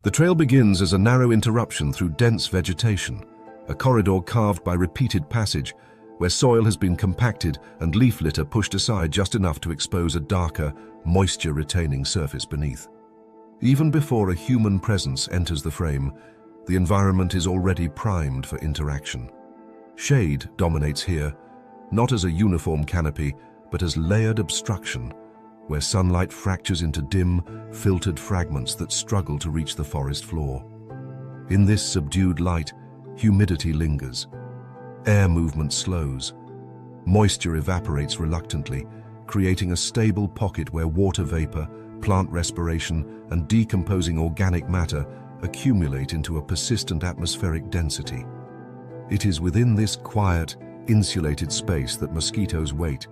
The trail begins as a narrow interruption through dense vegetation, a corridor carved by repeated passage where soil has been compacted and leaf litter pushed aside just enough to expose a darker, moisture-retaining surface beneath. Even before a human presence enters the frame, the environment is already primed for interaction. Shade dominates here, not as a uniform canopy, but as layered obstruction, where sunlight fractures into dim, filtered fragments that struggle to reach the forest floor. In this subdued light, humidity lingers. Air movement slows. Moisture evaporates reluctantly, creating a stable pocket where water vapor, plant respiration, and decomposing organic matter accumulate into a persistent atmospheric density. It is within this quiet, insulated space that mosquitoes wait,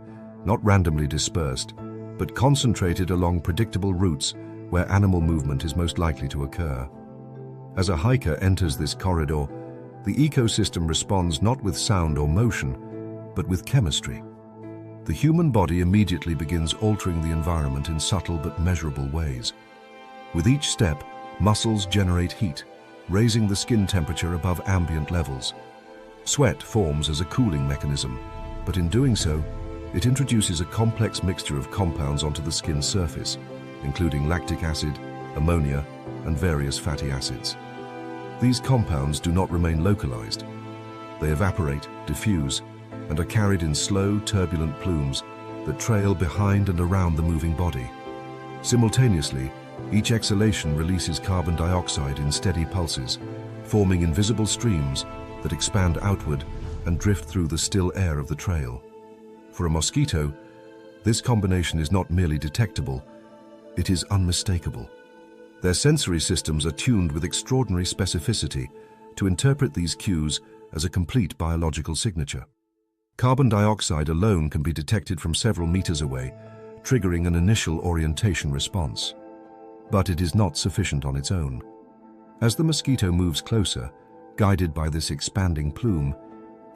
not randomly dispersed, but concentrated along predictable routes where animal movement is most likely to occur. As a hiker enters this corridor, the ecosystem responds not with sound or motion, but with chemistry. The human body immediately begins altering the environment in subtle but measurable ways. With each step, muscles generate heat, raising the skin temperature above ambient levels. Sweat forms as a cooling mechanism, but in doing so, it introduces a complex mixture of compounds onto the skin's surface, including lactic acid, ammonia, and various fatty acids. These compounds do not remain localized. They evaporate, diffuse, and are carried in slow, turbulent plumes that trail behind and around the moving body. Simultaneously, each exhalation releases carbon dioxide in steady pulses, forming invisible streams that expand outward and drift through the still air of the trail. For a mosquito, this combination is not merely detectable, it is unmistakable. Their sensory systems are tuned with extraordinary specificity to interpret these cues as a complete biological signature. Carbon dioxide alone can be detected from several meters away, triggering an initial orientation response. But it is not sufficient on its own. As the mosquito moves closer, guided by this expanding plume,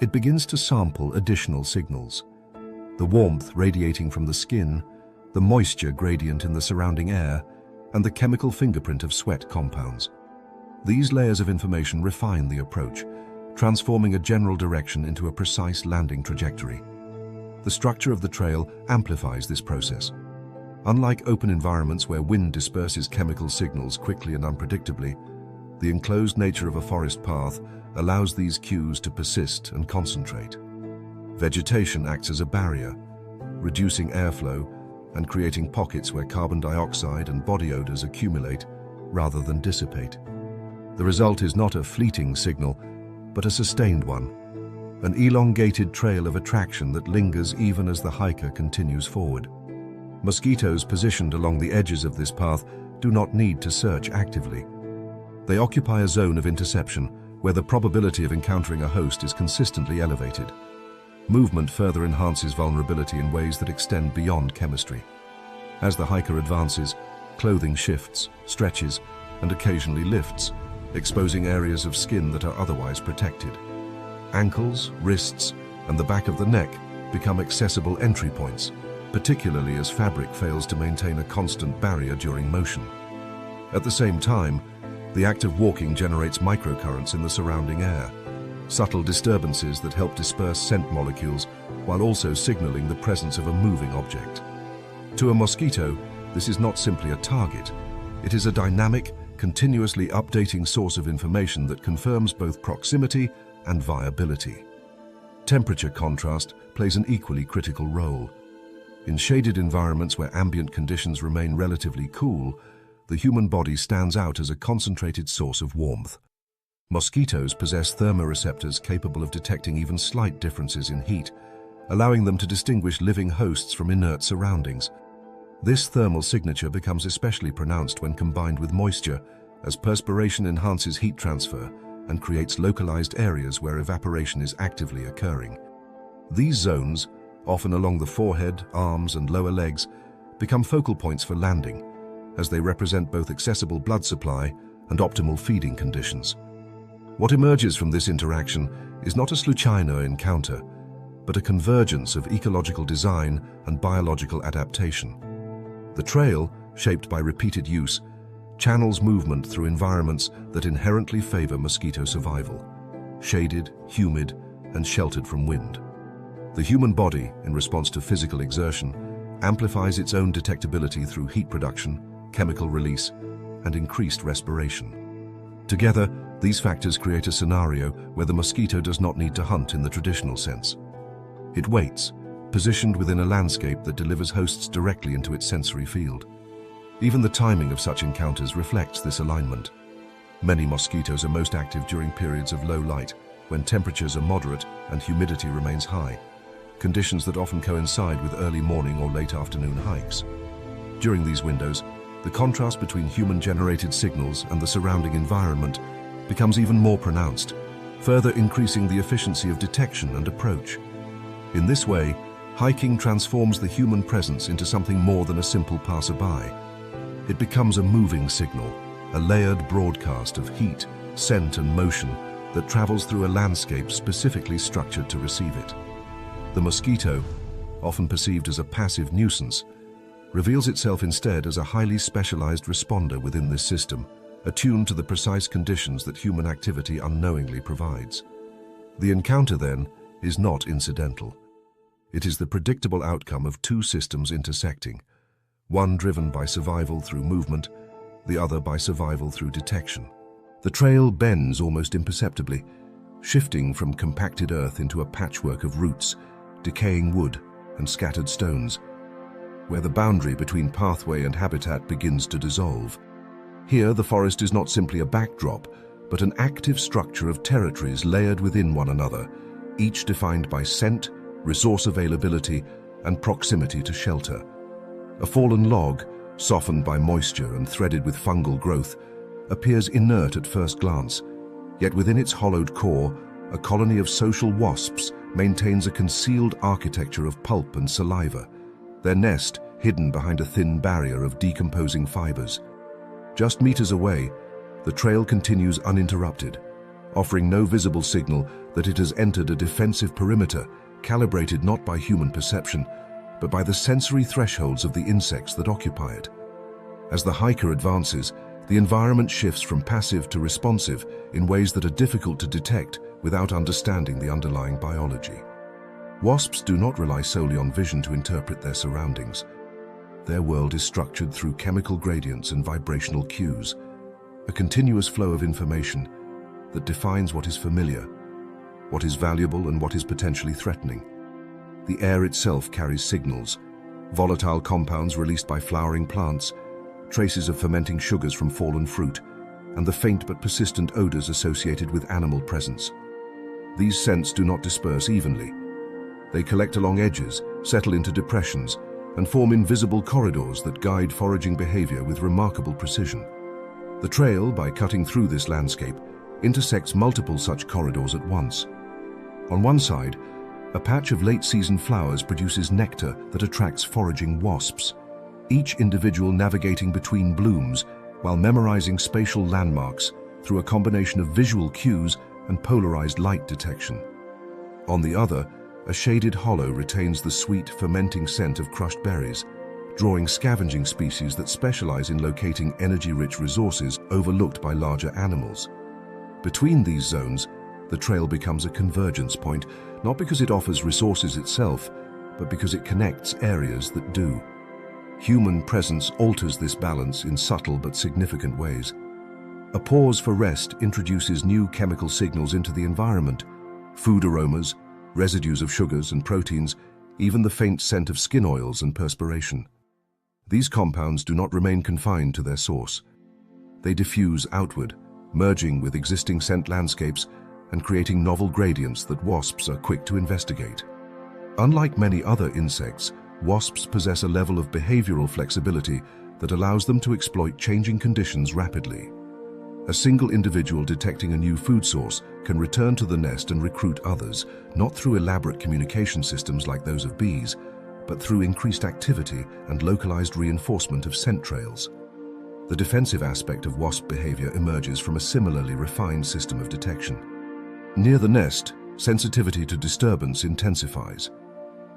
it begins to sample additional signals. The warmth radiating from the skin, the moisture gradient in the surrounding air, and the chemical fingerprint of sweat compounds. These layers of information refine the approach, transforming a general direction into a precise landing trajectory. The structure of the trail amplifies this process. Unlike open environments where wind disperses chemical signals quickly and unpredictably, the enclosed nature of a forest path allows these cues to persist and concentrate. Vegetation acts as a barrier, reducing airflow and creating pockets where carbon dioxide and body odors accumulate rather than dissipate. The result is not a fleeting signal, but a sustained one, an elongated trail of attraction that lingers even as the hiker continues forward. Mosquitoes positioned along the edges of this path do not need to search actively. They occupy a zone of interception where the probability of encountering a host is consistently elevated. Movement further enhances vulnerability in ways that extend beyond chemistry. As the hiker advances, clothing shifts, stretches, and occasionally lifts, exposing areas of skin that are otherwise protected. Ankles, wrists, and the back of the neck become accessible entry points, particularly as fabric fails to maintain a constant barrier during motion. At the same time, the act of walking generates microcurrents in the surrounding air, subtle disturbances that help disperse scent molecules while also signaling the presence of a moving object. To a mosquito, this is not simply a target. It is a dynamic, continuously updating source of information that confirms both proximity and viability. Temperature contrast plays an equally critical role. In shaded environments where ambient conditions remain relatively cool, the human body stands out as a concentrated source of warmth. Mosquitoes possess thermoreceptors capable of detecting even slight differences in heat, allowing them to distinguish living hosts from inert surroundings. This thermal signature becomes especially pronounced when combined with moisture, as perspiration enhances heat transfer and creates localized areas where evaporation is actively occurring. These zones, often along the forehead, arms, and lower legs, become focal points for landing, as they represent both accessible blood supply and optimal feeding conditions. What emerges from this interaction is not a sluchina encounter, but a convergence of ecological design and biological adaptation. The trail, shaped by repeated use, channels movement through environments that inherently favor mosquito survival: shaded, humid, and sheltered from wind. The human body, in response to physical exertion, amplifies its own detectability through heat production, chemical release, and increased respiration. Together, these factors create a scenario where the mosquito does not need to hunt in the traditional sense. It waits, positioned within a landscape that delivers hosts directly into its sensory field. Even the timing of such encounters reflects this alignment. Many mosquitoes are most active during periods of low light, when temperatures are moderate and humidity remains high, conditions that often coincide with early morning or late afternoon hikes. During these windows, the contrast between human-generated signals and the surrounding environment becomes even more pronounced, further increasing the efficiency of detection and approach. In this way, hiking transforms the human presence into something more than a simple passerby. It becomes a moving signal, a layered broadcast of heat, scent, and motion that travels through a landscape specifically structured to receive it. The mosquito, often perceived as a passive nuisance, reveals itself instead as a highly specialized responder within this system, attuned to the precise conditions that human activity unknowingly provides. The encounter, then, is not incidental. It is the predictable outcome of two systems intersecting, one driven by survival through movement, the other by survival through detection. The trail bends almost imperceptibly, shifting from compacted earth into a patchwork of roots, decaying wood, and scattered stones, where the boundary between pathway and habitat begins to dissolve. Here, the forest is not simply a backdrop, but an active structure of territories layered within one another, each defined by scent, resource availability, and proximity to shelter. A fallen log, softened by moisture and threaded with fungal growth, appears inert at first glance, yet within its hollowed core, a colony of social wasps maintains a concealed architecture of pulp and saliva, their nest hidden behind a thin barrier of decomposing fibers. Just meters away, the trail continues uninterrupted, offering no visible signal that it has entered a defensive perimeter calibrated not by human perception, but by the sensory thresholds of the insects that occupy it. As the hiker advances, the environment shifts from passive to responsive in ways that are difficult to detect without understanding the underlying biology. Wasps do not rely solely on vision to interpret their surroundings. Their world is structured through chemical gradients and vibrational cues, a continuous flow of information that defines what is familiar, what is valuable, and what is potentially threatening. The air itself carries signals, volatile compounds released by flowering plants, traces of fermenting sugars from fallen fruit, and the faint but persistent odors associated with animal presence. These scents do not disperse evenly. They collect along edges, settle into depressions, and form invisible corridors that guide foraging behavior with remarkable precision. The trail, by cutting through this landscape, intersects multiple such corridors at once. On one side, a patch of late-season flowers produces nectar that attracts foraging wasps, each individual navigating between blooms while memorizing spatial landmarks through a combination of visual cues and polarized light detection. On the other, a shaded hollow retains the sweet, fermenting scent of crushed berries, drawing scavenging species that specialize in locating energy-rich resources overlooked by larger animals. Between these zones, the trail becomes a convergence point, not because it offers resources itself, but because it connects areas that do. Human presence alters this balance in subtle but significant ways. A pause for rest introduces new chemical signals into the environment: food aromas, residues of sugars and proteins, even the faint scent of skin oils and perspiration. These compounds do not remain confined to their source. They diffuse outward, merging with existing scent landscapes and creating novel gradients that wasps are quick to investigate. Unlike many other insects, wasps possess a level of behavioral flexibility that allows them to exploit changing conditions rapidly. A single individual detecting a new food source can return to the nest and recruit others, not through elaborate communication systems like those of bees, but through increased activity and localized reinforcement of scent trails. The defensive aspect of wasp behavior emerges from a similarly refined system of detection. Near the nest, sensitivity to disturbance intensifies.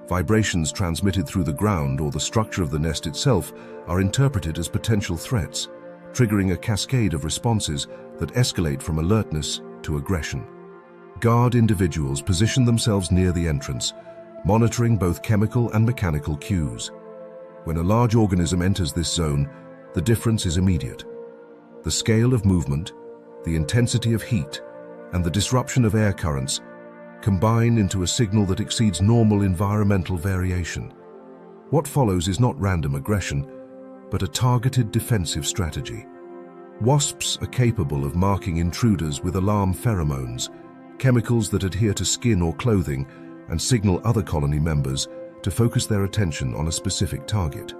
Vibrations transmitted through the ground or the structure of the nest itself are interpreted as potential threats, triggering a cascade of responses that escalate from alertness to aggression. Guard individuals position themselves near the entrance, monitoring both chemical and mechanical cues. When a large organism enters this zone, the difference is immediate. The scale of movement, the intensity of heat, and the disruption of air currents combine into a signal that exceeds normal environmental variation. What follows is not random aggression, but a targeted defensive strategy. Wasps are capable of marking intruders with alarm pheromones, chemicals that adhere to skin or clothing and signal other colony members to focus their attention on a specific target.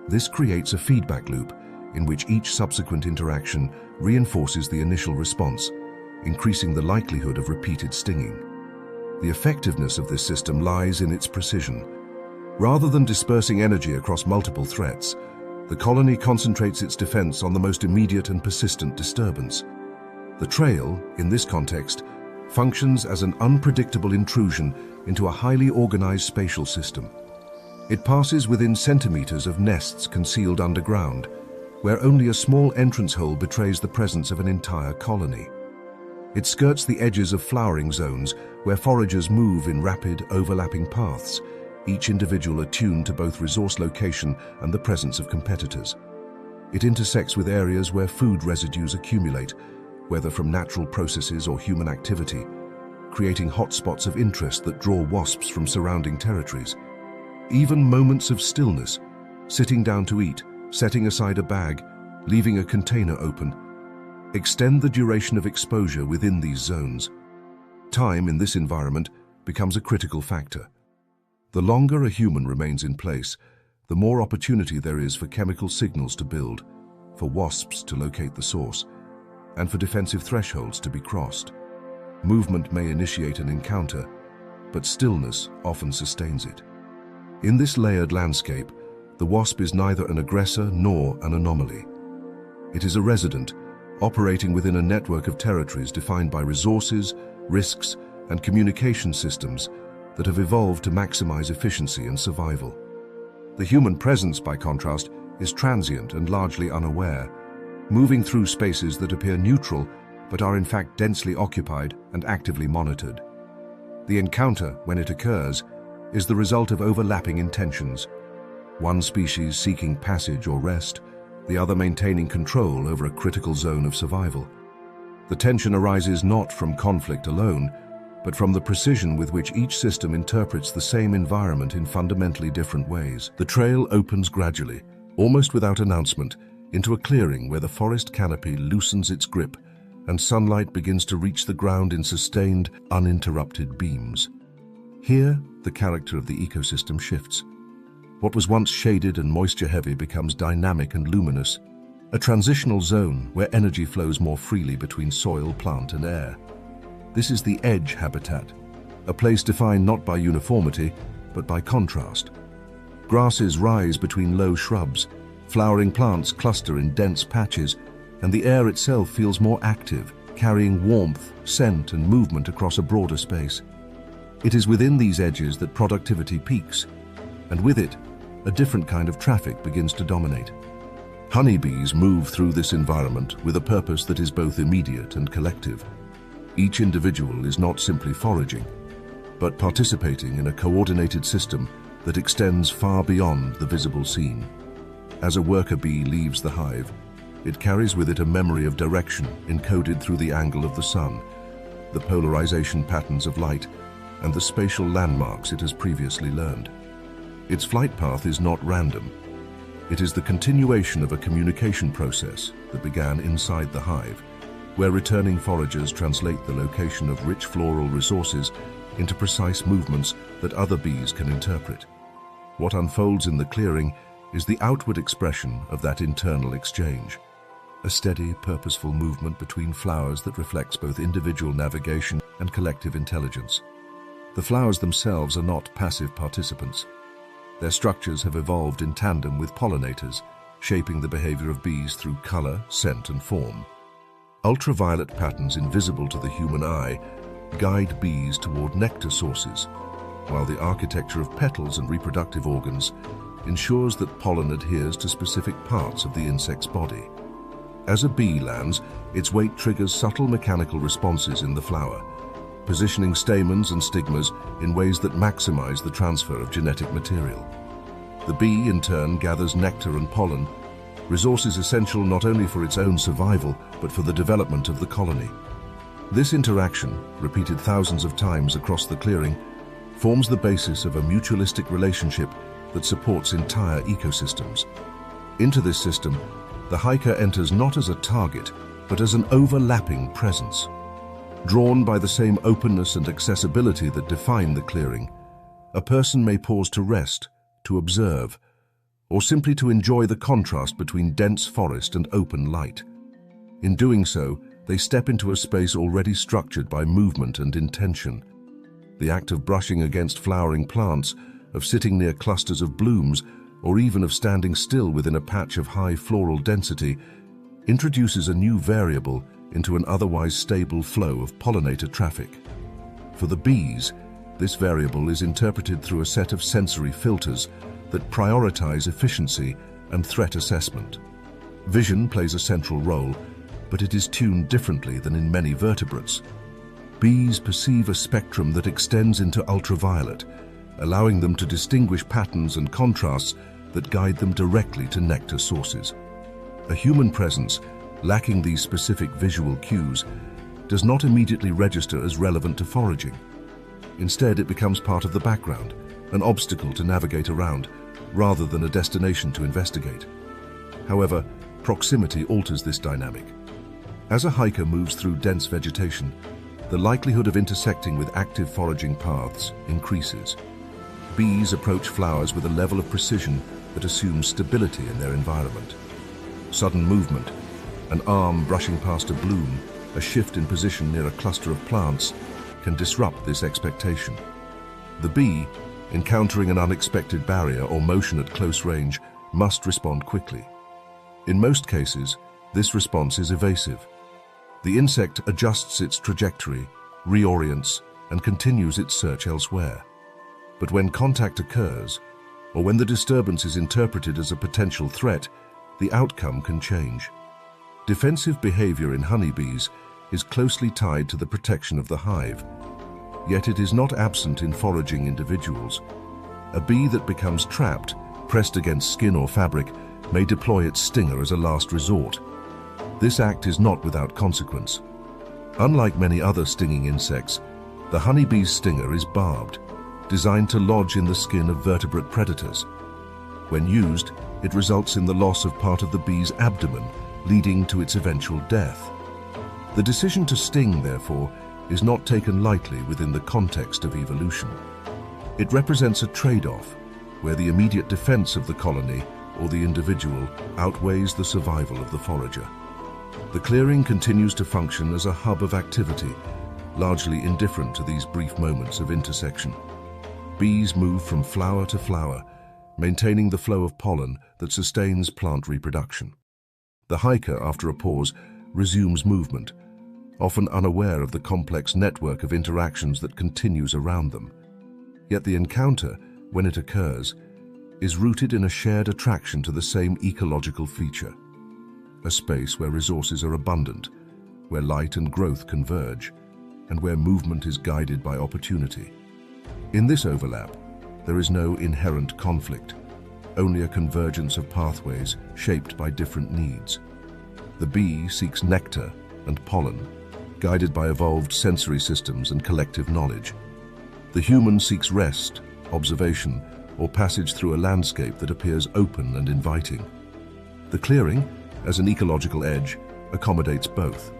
This creates a feedback loop in which each subsequent interaction reinforces the initial response, increasing the likelihood of repeated stinging. The effectiveness of this system lies in its precision. Rather than dispersing energy across multiple threats, the colony concentrates its defense on the most immediate and persistent disturbance. The trail, in this context, functions as an unpredictable intrusion into a highly organized spatial system. It passes within centimeters of nests concealed underground, where only a small entrance hole betrays the presence of an entire colony. It skirts the edges of flowering zones where foragers move in rapid, overlapping paths, each individual attuned to both resource location and the presence of competitors. It intersects with areas where food residues accumulate, whether from natural processes or human activity, creating hotspots of interest that draw wasps from surrounding territories. Even moments of stillness, sitting down to eat, setting aside a bag, leaving a container open, extend the duration of exposure within these zones. Time in this environment becomes a critical factor. The longer a human remains in place, the more opportunity there is for chemical signals to build, for wasps to locate the source, and for defensive thresholds to be crossed. Movement may initiate an encounter, but stillness often sustains it. In this layered landscape, the wasp is neither an aggressor nor an anomaly. It is a resident, operating within a network of territories defined by resources, risks, and communication systems that have evolved to maximize efficiency and survival. The human presence, by contrast, is transient and largely unaware, moving through spaces that appear neutral but are in fact densely occupied and actively monitored. The encounter, when it occurs, is the result of overlapping intentions, one species seeking passage or rest, the other maintaining control over a critical zone of survival. The tension arises not from conflict alone, but from the precision with which each system interprets the same environment in fundamentally different ways. The trail opens gradually, almost without announcement, into a clearing where the forest canopy loosens its grip and sunlight begins to reach the ground in sustained, uninterrupted beams. Here, the character of the ecosystem shifts. What was once shaded and moisture-heavy becomes dynamic and luminous, a transitional zone where energy flows more freely between soil, plant, and air. This is the edge habitat, a place defined not by uniformity, but by contrast. Grasses rise between low shrubs, flowering plants cluster in dense patches, and the air itself feels more active, carrying warmth, scent, and movement across a broader space. It is within these edges that productivity peaks, and with it, a different kind of traffic begins to dominate. Honeybees move through this environment with a purpose that is both immediate and collective. Each individual is not simply foraging, but participating in a coordinated system that extends far beyond the visible scene. As a worker bee leaves the hive, it carries with it a memory of direction encoded through the angle of the sun, the polarization patterns of light, and the spatial landmarks it has previously learned. Its flight path is not random. It is the continuation of a communication process that began inside the hive, where returning foragers translate the location of rich floral resources into precise movements that other bees can interpret. What unfolds in the clearing is the outward expression of that internal exchange, a steady, purposeful movement between flowers that reflects both individual navigation and collective intelligence. The flowers themselves are not passive participants. Their structures have evolved in tandem with pollinators, shaping the behavior of bees through color, scent, and form. Ultraviolet patterns invisible to the human eye guide bees toward nectar sources, while the architecture of petals and reproductive organs ensures that pollen adheres to specific parts of the insect's body. As a bee lands, its weight triggers subtle mechanical responses in the flower, positioning stamens and stigmas in ways that maximize the transfer of genetic material. The bee, in turn, gathers nectar and pollen, resources essential not only for its own survival, but for the development of the colony. This interaction, repeated thousands of times across the clearing, forms the basis of a mutualistic relationship that supports entire ecosystems. Into this system, the hiker enters not as a target, but as an overlapping presence. Drawn by the same openness and accessibility that define the clearing, a person may pause to rest, to observe, or simply to enjoy the contrast between dense forest and open light. In doing so, they step into a space already structured by movement and intention. The act of brushing against flowering plants, of sitting near clusters of blooms, or even of standing still within a patch of high floral density, introduces a new variable into an otherwise stable flow of pollinator traffic. For the bees, this variable is interpreted through a set of sensory filters that prioritize efficiency and threat assessment. Vision plays a central role, but it is tuned differently than in many vertebrates. Bees perceive a spectrum that extends into ultraviolet, allowing them to distinguish patterns and contrasts that guide them directly to nectar sources. A human presence, lacking these specific visual cues, does not immediately register as relevant to foraging. Instead, it becomes part of the background, an obstacle to navigate around, rather than a destination to investigate. However, proximity alters this dynamic. As a hiker moves through dense vegetation, the likelihood of intersecting with active foraging paths increases. Bees approach flowers with a level of precision that assumes stability in their environment. Sudden movement, an arm brushing past a bloom, a shift in position near a cluster of plants, can disrupt this expectation. The bee, encountering an unexpected barrier or motion at close range, must respond quickly. In most cases, this response is evasive. The insect adjusts its trajectory, reorients, and continues its search elsewhere. But when contact occurs, or when the disturbance is interpreted as a potential threat, the outcome can change. Defensive behavior in honeybees is closely tied to the protection of the hive, yet it is not absent in foraging individuals. A bee that becomes trapped, pressed against skin or fabric, may deploy its stinger as a last resort. This act is not without consequence. Unlike many other stinging insects, the honeybee's stinger is barbed, designed to lodge in the skin of vertebrate predators. When used, it results in the loss of part of the bee's abdomen, leading to its eventual death. The decision to sting, therefore, is not taken lightly within the context of evolution. It represents a trade-off, where the immediate defense of the colony or the individual outweighs the survival of the forager. The clearing continues to function as a hub of activity, largely indifferent to these brief moments of intersection. Bees move from flower to flower, maintaining the flow of pollen that sustains plant reproduction. The hiker, after a pause, resumes movement, often unaware of the complex network of interactions that continues around them. Yet the encounter, when it occurs, is rooted in a shared attraction to the same ecological feature, a space where resources are abundant, where light and growth converge, and where movement is guided by opportunity. In this overlap, there is no inherent conflict, only a convergence of pathways shaped by different needs. The bee seeks nectar and pollen, guided by evolved sensory systems and collective knowledge. The human seeks rest, observation, or passage through a landscape that appears open and inviting. The clearing, as an ecological edge, accommodates both,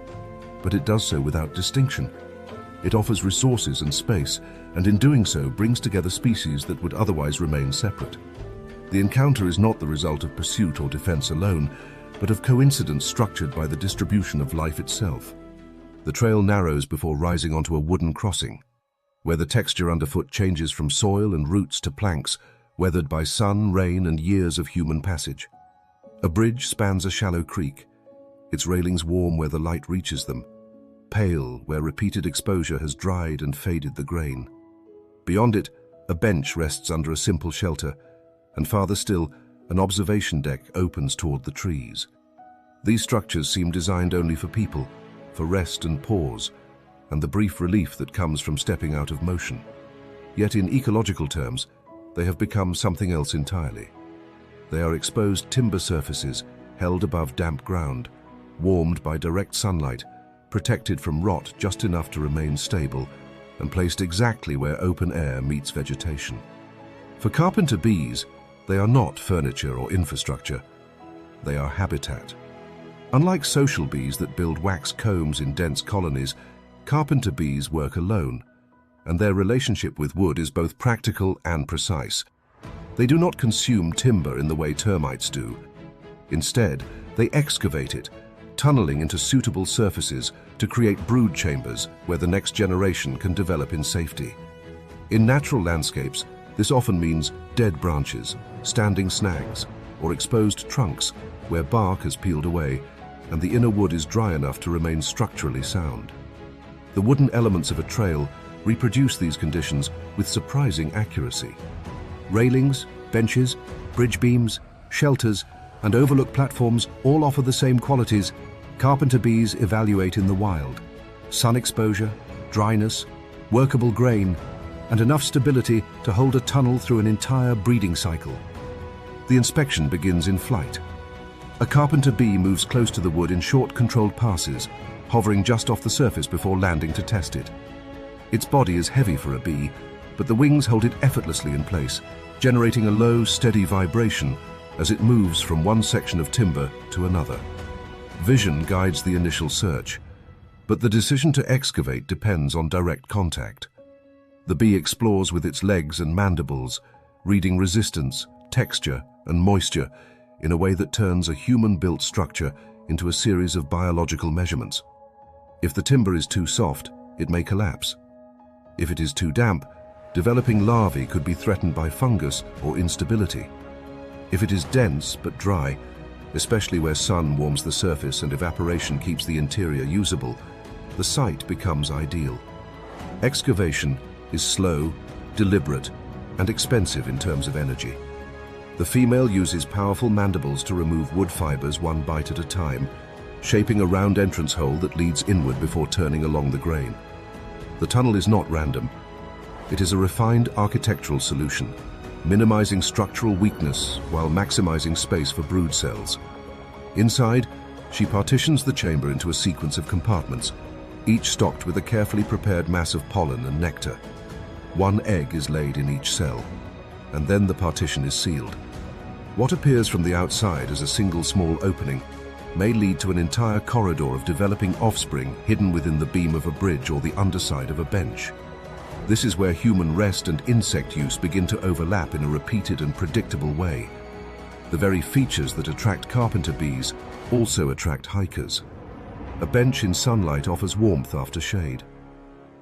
but it does so without distinction. It offers resources and space, and in doing so brings together species that would otherwise remain separate. The encounter is not the result of pursuit or defense alone, but of coincidence structured by the distribution of life itself. The trail narrows before rising onto a wooden crossing, where the texture underfoot changes from soil and roots to planks, weathered by sun, rain, and years of human passage. A bridge spans a shallow creek, its railings warm where the light reaches them, pale where repeated exposure has dried and faded the grain. Beyond it, a bench rests under a simple shelter, and farther still, an observation deck opens toward the trees. These structures seem designed only for people, for rest and pause, and the brief relief that comes from stepping out of motion. Yet in ecological terms, they have become something else entirely. They are exposed timber surfaces held above damp ground, warmed by direct sunlight, protected from rot just enough to remain stable, and placed exactly where open air meets vegetation. For carpenter bees, they are not furniture or infrastructure. They are habitat. Unlike social bees that build wax combs in dense colonies, carpenter bees work alone, and their relationship with wood is both practical and precise. They do not consume timber in the way termites do. Instead, they excavate it, tunneling into suitable surfaces to create brood chambers where the next generation can develop in safety. In natural landscapes, this often means dead branches, standing snags, or exposed trunks where bark has peeled away and the inner wood is dry enough to remain structurally sound. The wooden elements of a trail reproduce these conditions with surprising accuracy. Railings, benches, bridge beams, shelters, and overlook platforms all offer the same qualities carpenter bees evaluate in the wild: sun exposure, dryness, workable grain, and enough stability to hold a tunnel through an entire breeding cycle. The inspection begins in flight. A carpenter bee moves close to the wood in short, controlled passes, hovering just off the surface before landing to test it. Its body is heavy for a bee, but the wings hold it effortlessly in place, generating a low, steady vibration as it moves from one section of timber to another. Vision guides the initial search, but the decision to excavate depends on direct contact. The bee explores with its legs and mandibles, reading resistance, texture, and moisture in a way that turns a human-built structure into a series of biological measurements. If the timber is too soft, it may collapse. If it is too damp, developing larvae could be threatened by fungus or instability. If it is dense but dry, especially where sun warms the surface and evaporation keeps the interior usable, the site becomes ideal. Excavation is slow, deliberate, and expensive in terms of energy. The female uses powerful mandibles to remove wood fibers one bite at a time, shaping a round entrance hole that leads inward before turning along the grain. The tunnel is not random. It is a refined architectural solution, minimizing structural weakness while maximizing space for brood cells. Inside, she partitions the chamber into a sequence of compartments, each stocked with a carefully prepared mass of pollen and nectar. One egg is laid in each cell, and then the partition is sealed. What appears from the outside as a single small opening may lead to an entire corridor of developing offspring hidden within the beam of a bridge or the underside of a bench. This is where human rest and insect use begin to overlap in a repeated and predictable way. The very features that attract carpenter bees also attract hikers. A bench in sunlight offers warmth after shade.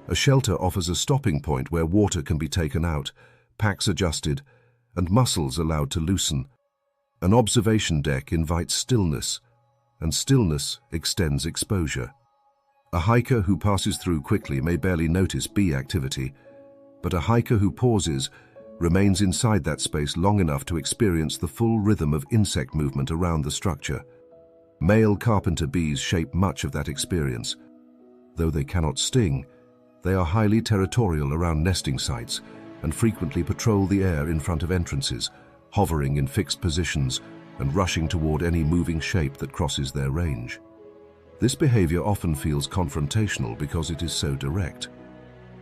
A shelter offers a stopping point where water can be taken out, packs adjusted, and muscles allowed to loosen. An observation deck invites stillness, and stillness extends exposure. A hiker who passes through quickly may barely notice bee activity, but a hiker who pauses remains inside that space long enough to experience the full rhythm of insect movement around the structure. Male carpenter bees shape much of that experience. Though they cannot sting, they are highly territorial around nesting sites and frequently patrol the air in front of entrances, hovering in fixed positions and rushing toward any moving shape that crosses their range. This behavior often feels confrontational because it is so direct.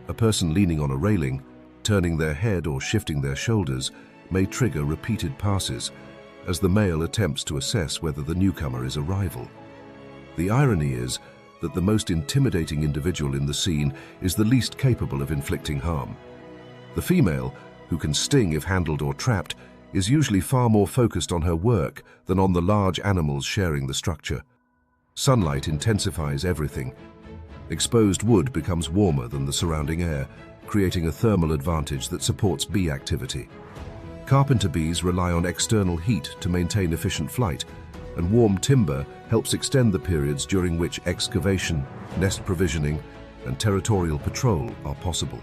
A person leaning on a railing, turning their head or shifting their shoulders may trigger repeated passes as the male attempts to assess whether the newcomer is a rival. The irony is that the most intimidating individual in the scene is the least capable of inflicting harm. The female, who can sting if handled or trapped, is usually far more focused on her work than on the large animals sharing the structure. Sunlight intensifies everything. Exposed wood becomes warmer than the surrounding air, creating a thermal advantage that supports bee activity. Carpenter bees rely on external heat to maintain efficient flight, and warm timber helps extend the periods during which excavation, nest provisioning, and territorial patrol are possible.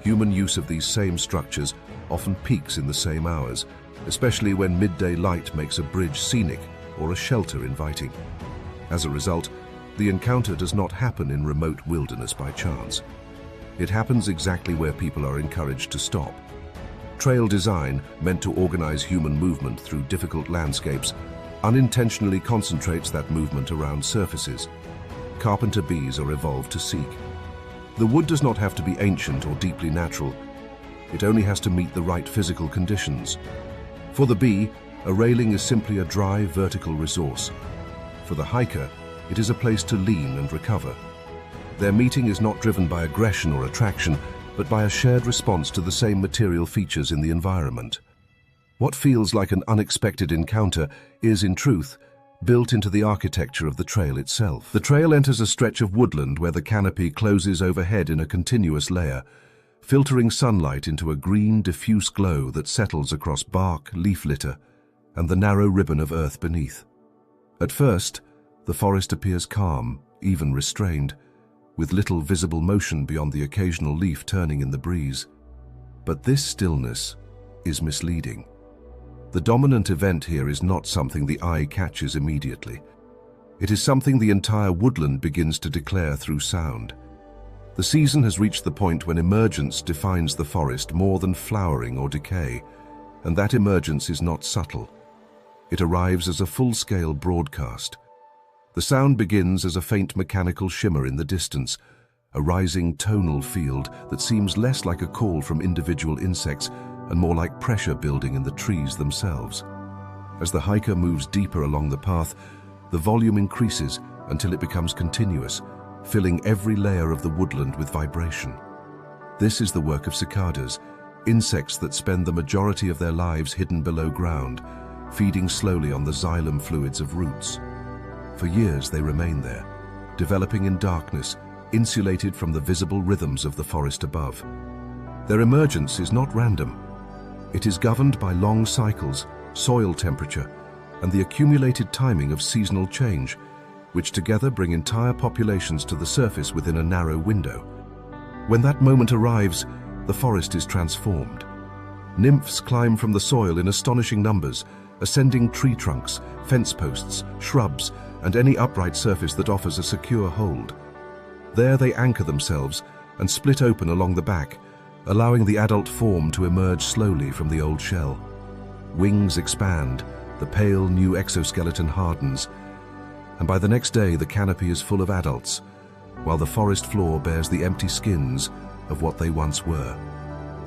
Human use of these same structures often peaks in the same hours, especially when midday light makes a bridge scenic or a shelter inviting. As a result, the encounter does not happen in remote wilderness by chance. It happens exactly where people are encouraged to stop. Trail design, meant to organize human movement through difficult landscapes, unintentionally concentrates that movement around surfaces carpenter bees are evolved to seek. The wood does not have to be ancient or deeply natural. It only has to meet the right physical conditions. For the bee, a railing is simply a dry, vertical resource. For the hiker, it is a place to lean and recover. Their meeting is not driven by aggression or attraction, but by a shared response to the same material features in the environment. What feels like an unexpected encounter is, in truth, built into the architecture of the trail itself. The trail enters a stretch of woodland where the canopy closes overhead in a continuous layer, filtering sunlight into a green, diffuse glow that settles across bark, leaf litter, and the narrow ribbon of earth beneath. At first, the forest appears calm, even restrained, with little visible motion beyond the occasional leaf turning in the breeze. But this stillness is misleading. The dominant event here is not something the eye catches immediately. It is something the entire woodland begins to declare through sound. The season has reached the point when emergence defines the forest more than flowering or decay, and that emergence is not subtle. It arrives as a full-scale broadcast. The sound begins as a faint mechanical shimmer in the distance, a rising tonal field that seems less like a call from individual insects and more like pressure building in the trees themselves. As the hiker moves deeper along the path, the volume increases until it becomes continuous, filling every layer of the woodland with vibration. This is the work of cicadas, insects that spend the majority of their lives hidden below ground, feeding slowly on the xylem fluids of roots. For years they remain there, developing in darkness, insulated from the visible rhythms of the forest above. Their emergence is not random. It is governed by long cycles, soil temperature, and the accumulated timing of seasonal change, which together bring entire populations to the surface within a narrow window. When that moment arrives, the forest is transformed. Nymphs climb from the soil in astonishing numbers, ascending tree trunks, fence posts, shrubs, and any upright surface that offers a secure hold. There they anchor themselves and split open along the back, allowing the adult form to emerge slowly from the old shell. Wings expand, the pale new exoskeleton hardens, and by the next day the canopy is full of adults, while the forest floor bears the empty skins of what they once were.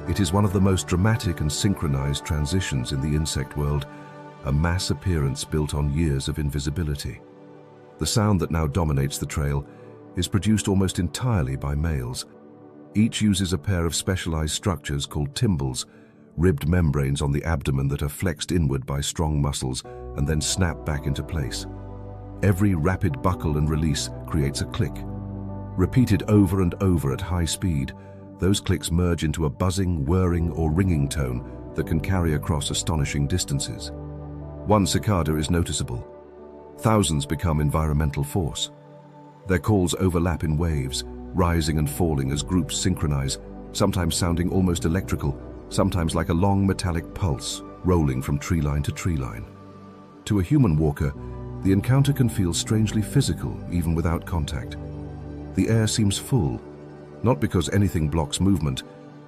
It is one of the most dramatic and synchronized transitions in the insect world, a mass appearance built on years of invisibility. The sound that now dominates the trail is produced almost entirely by males. Each uses a pair of specialized structures called tymbals, ribbed membranes on the abdomen that are flexed inward by strong muscles and then snap back into place. Every rapid buckle and release creates a click. Repeated over and over at high speed, those clicks merge into a buzzing, whirring, or ringing tone that can carry across astonishing distances. One cicada is noticeable. Thousands become environmental force. Their calls overlap in waves, rising and falling as groups synchronize, sometimes sounding almost electrical, sometimes like a long metallic pulse rolling from tree line to tree line. To a human walker, the encounter can feel strangely physical even without contact. The air seems full, not because anything blocks movement,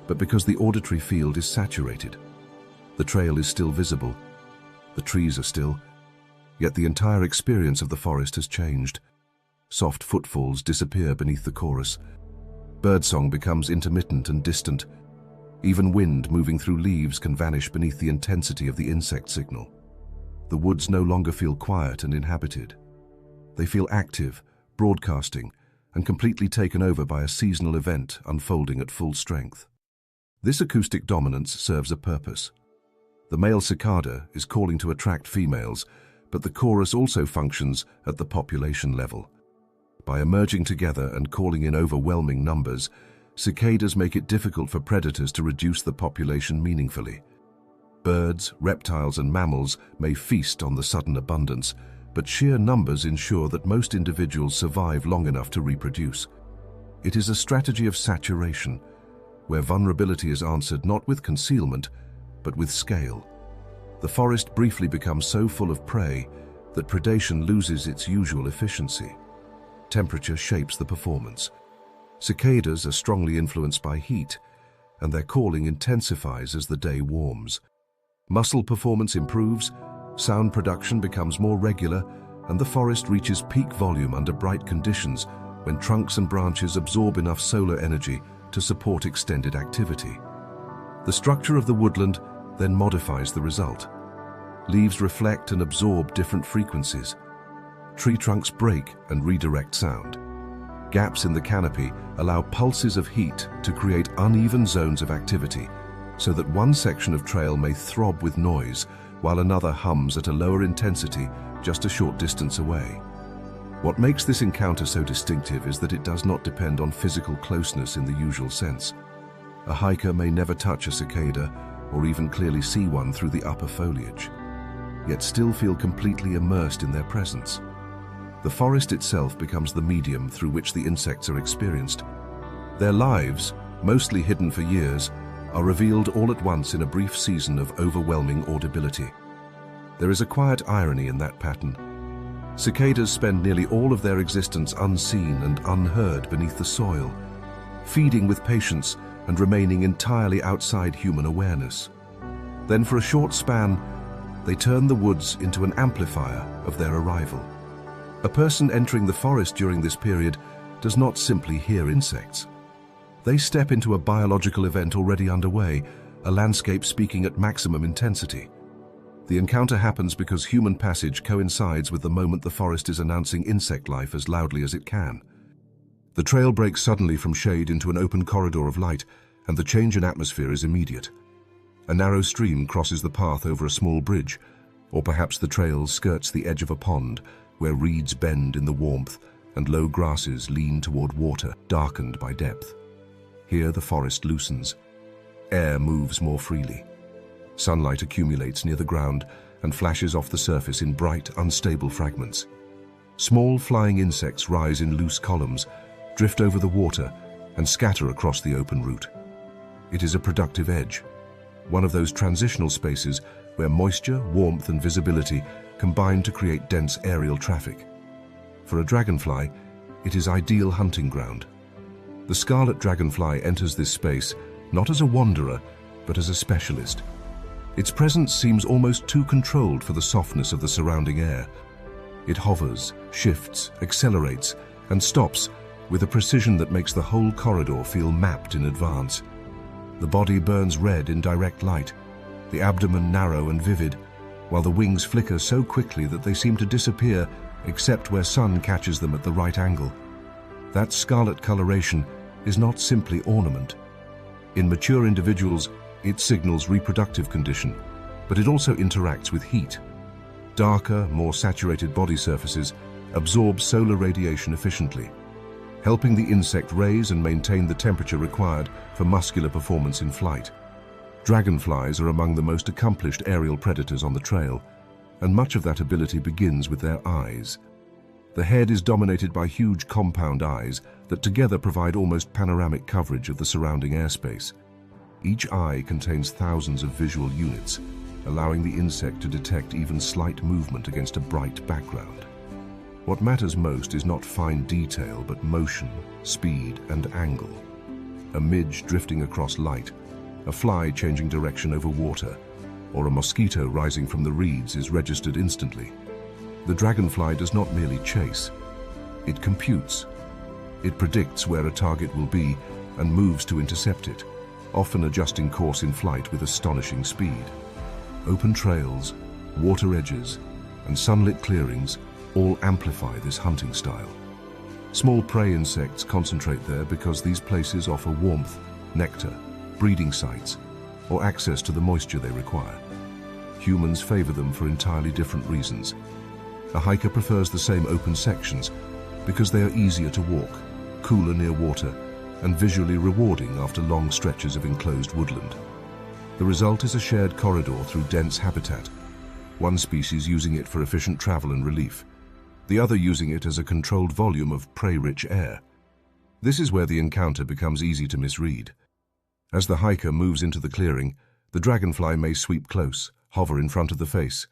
but because the auditory field is saturated. The trail is still visible. The trees are still, yet the entire experience of the forest has changed. Soft footfalls disappear beneath the chorus. Birdsong becomes intermittent and distant. Even wind moving through leaves can vanish beneath the intensity of the insect signal. The woods no longer feel quiet and inhabited. They feel active, broadcasting, and completely taken over by a seasonal event unfolding at full strength. This acoustic dominance serves a purpose. The male cicada is calling to attract females, but the chorus also functions at the population level. By emerging together and calling in overwhelming numbers, cicadas make it difficult for predators to reduce the population meaningfully. Birds, reptiles, and mammals may feast on the sudden abundance, but sheer numbers ensure that most individuals survive long enough to reproduce. It is a strategy of saturation, where vulnerability is answered not with concealment, but with scale. The forest briefly becomes so full of prey that predation loses its usual efficiency. Temperature shapes the performance. Cicadas are strongly influenced by heat, and their calling intensifies as the day warms. Muscle performance improves, sound production becomes more regular, and the forest reaches peak volume under bright conditions when trunks and branches absorb enough solar energy to support extended activity. The structure of the woodland then modifies the result. Leaves reflect and absorb different frequencies. Tree trunks break and redirect sound. Gaps in the canopy allow pulses of heat to create uneven zones of activity, so that one section of trail may throb with noise while another hums at a lower intensity just a short distance away. What makes this encounter so distinctive is that it does not depend on physical closeness in the usual sense. A hiker may never touch a cicada or even clearly see one through the upper foliage, yet still feel completely immersed in their presence. The forest itself becomes the medium through which the insects are experienced. Their lives, mostly hidden for years, are revealed all at once in a brief season of overwhelming audibility. There is a quiet irony in that pattern. Cicadas spend nearly all of their existence unseen and unheard beneath the soil, feeding with patience and remaining entirely outside human awareness. Then for a short span, they turn the woods into an amplifier of their arrival. A person entering the forest during this period does not simply hear insects. They step into a biological event already underway, a landscape speaking at maximum intensity. The encounter happens because human passage coincides with the moment the forest is announcing insect life as loudly as it can. The trail breaks suddenly from shade into an open corridor of light, and the change in atmosphere is immediate. A narrow stream crosses the path over a small bridge, or perhaps the trail skirts the edge of a pond where reeds bend in the warmth and low grasses lean toward water, darkened by depth. Here the forest loosens. Air moves more freely. Sunlight accumulates near the ground and flashes off the surface in bright, unstable fragments. Small flying insects rise in loose columns, drift over the water, and scatter across the open route. It is a productive edge, one of those transitional spaces where moisture, warmth, and visibility combine to create dense aerial traffic. For a dragonfly, it is ideal hunting ground. The scarlet dragonfly enters this space not as a wanderer, but as a specialist. Its presence seems almost too controlled for the softness of the surrounding air. It hovers, shifts, accelerates, and stops with a precision that makes the whole corridor feel mapped in advance. The body burns red in direct light, the abdomen narrow and vivid, while the wings flicker so quickly that they seem to disappear except where sun catches them at the right angle. That scarlet coloration is not simply ornament. In mature individuals, it signals reproductive condition, but it also interacts with heat. Darker, more saturated body surfaces absorb solar radiation efficiently, helping the insect raise and maintain the temperature required for muscular performance in flight. Dragonflies are among the most accomplished aerial predators on the trail, and much of that ability begins with their eyes. The head is dominated by huge compound eyes that together provide almost panoramic coverage of the surrounding airspace. Each eye contains thousands of visual units, allowing the insect to detect even slight movement against a bright background. What matters most is not fine detail, but motion, speed, and angle. A midge drifting across light, a fly changing direction over water, or a mosquito rising from the reeds is registered instantly. The dragonfly does not merely chase. It computes. It predicts where a target will be and moves to intercept it, often adjusting course in flight with astonishing speed. Open trails, water edges, and sunlit clearings all amplify this hunting style. Small prey insects concentrate there because these places offer warmth, nectar, breeding sites, or access to the moisture they require. Humans favor them for entirely different reasons. A hiker prefers the same open sections because they are easier to walk, cooler near water, and visually rewarding after long stretches of enclosed woodland. The result is a shared corridor through dense habitat, one species using it for efficient travel and relief, the other using it as a controlled volume of prey-rich air. This is where the encounter becomes easy to misread. As the hiker moves into the clearing, the dragonfly may sweep close, hover in front of the face,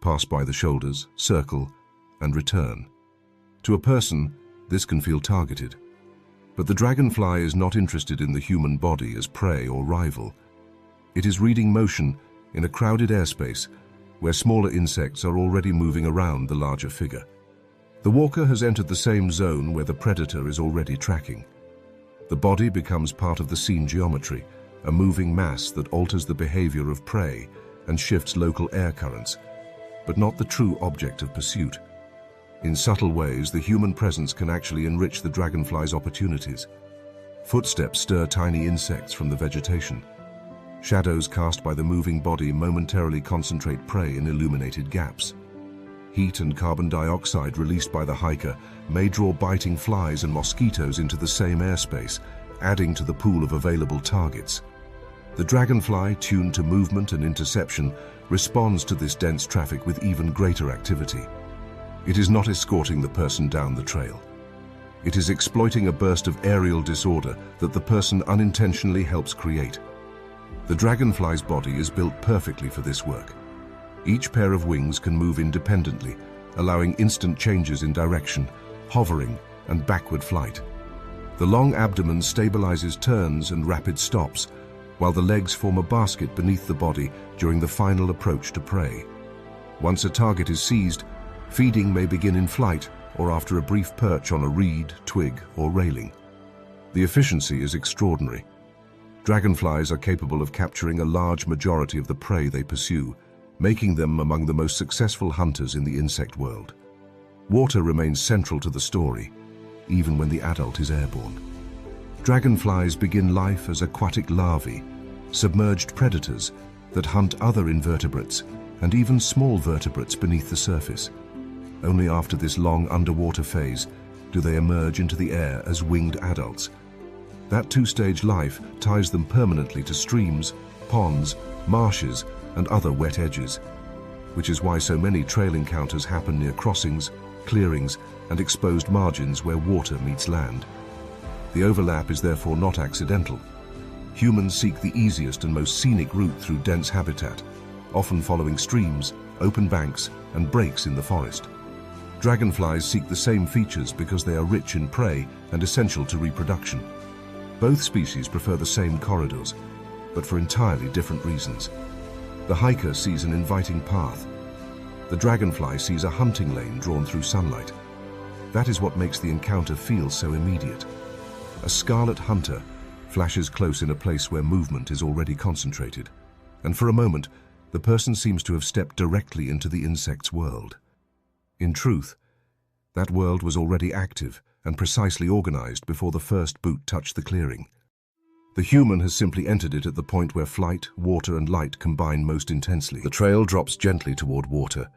pass by the shoulders, circle, and return. To a person, this can feel targeted. But the dragonfly is not interested in the human body as prey or rival. It is reading motion in a crowded airspace where smaller insects are already moving around the larger figure. The walker has entered the same zone where the predator is already tracking. The body becomes part of the scene geometry, a moving mass that alters the behavior of prey and shifts local air currents, but not the true object of pursuit. In subtle ways, the human presence can actually enrich the dragonfly's opportunities. Footsteps stir tiny insects from the vegetation. Shadows cast by the moving body momentarily concentrate prey in illuminated gaps. Heat and carbon dioxide released by the hiker may draw biting flies and mosquitoes into the same airspace, adding to the pool of available targets. The dragonfly, tuned to movement and interception, responds to this dense traffic with even greater activity. It is not escorting the person down the trail. It is exploiting a burst of aerial disorder that the person unintentionally helps create. The dragonfly's body is built perfectly for this work. Each pair of wings can move independently, allowing instant changes in direction, hovering, and backward flight. The long abdomen stabilizes turns and rapid stops, while the legs form a basket beneath the body during the final approach to prey. Once a target is seized, feeding may begin in flight or after a brief perch on a reed, twig, or railing. The efficiency is extraordinary. Dragonflies are capable of capturing a large majority of the prey they pursue, making them among the most successful hunters in the insect world. Water remains central to the story, even when the adult is airborne. Dragonflies begin life as aquatic larvae, submerged predators that hunt other invertebrates and even small vertebrates beneath the surface. Only after this long underwater phase do they emerge into the air as winged adults. That two-stage life ties them permanently to streams, ponds, marshes, and other wet edges, which is why so many trail encounters happen near crossings, clearings, and exposed margins where water meets land. The overlap is therefore not accidental. Humans seek the easiest and most scenic route through dense habitat, often following streams, open banks, and breaks in the forest. Dragonflies seek the same features because they are rich in prey and essential to reproduction. Both species prefer the same corridors, but for entirely different reasons. The hiker sees an inviting path. The dragonfly sees a hunting lane drawn through sunlight. That is what makes the encounter feel so immediate. A scarlet hunter flashes close in a place where movement is already concentrated, and for a moment, the person seems to have stepped directly into the insect's world. In truth, that world was already active and precisely organized before the first boot touched the clearing. The human has simply entered it at the point where flight, water, and light combine most intensely. The trail drops gently toward water,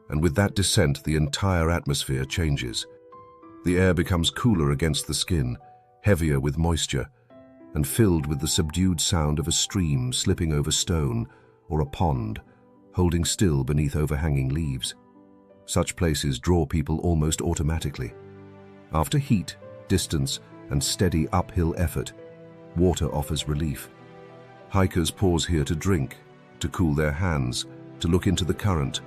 and with that descent, the entire atmosphere changes. The air becomes cooler against the skin, heavier with moisture, and filled with the subdued sound of a stream slipping over stone or a pond, holding still beneath overhanging leaves. Such places draw people almost automatically. After heat, distance, and steady uphill effort, water offers relief. Hikers pause here to drink, to cool their hands, to look into the current,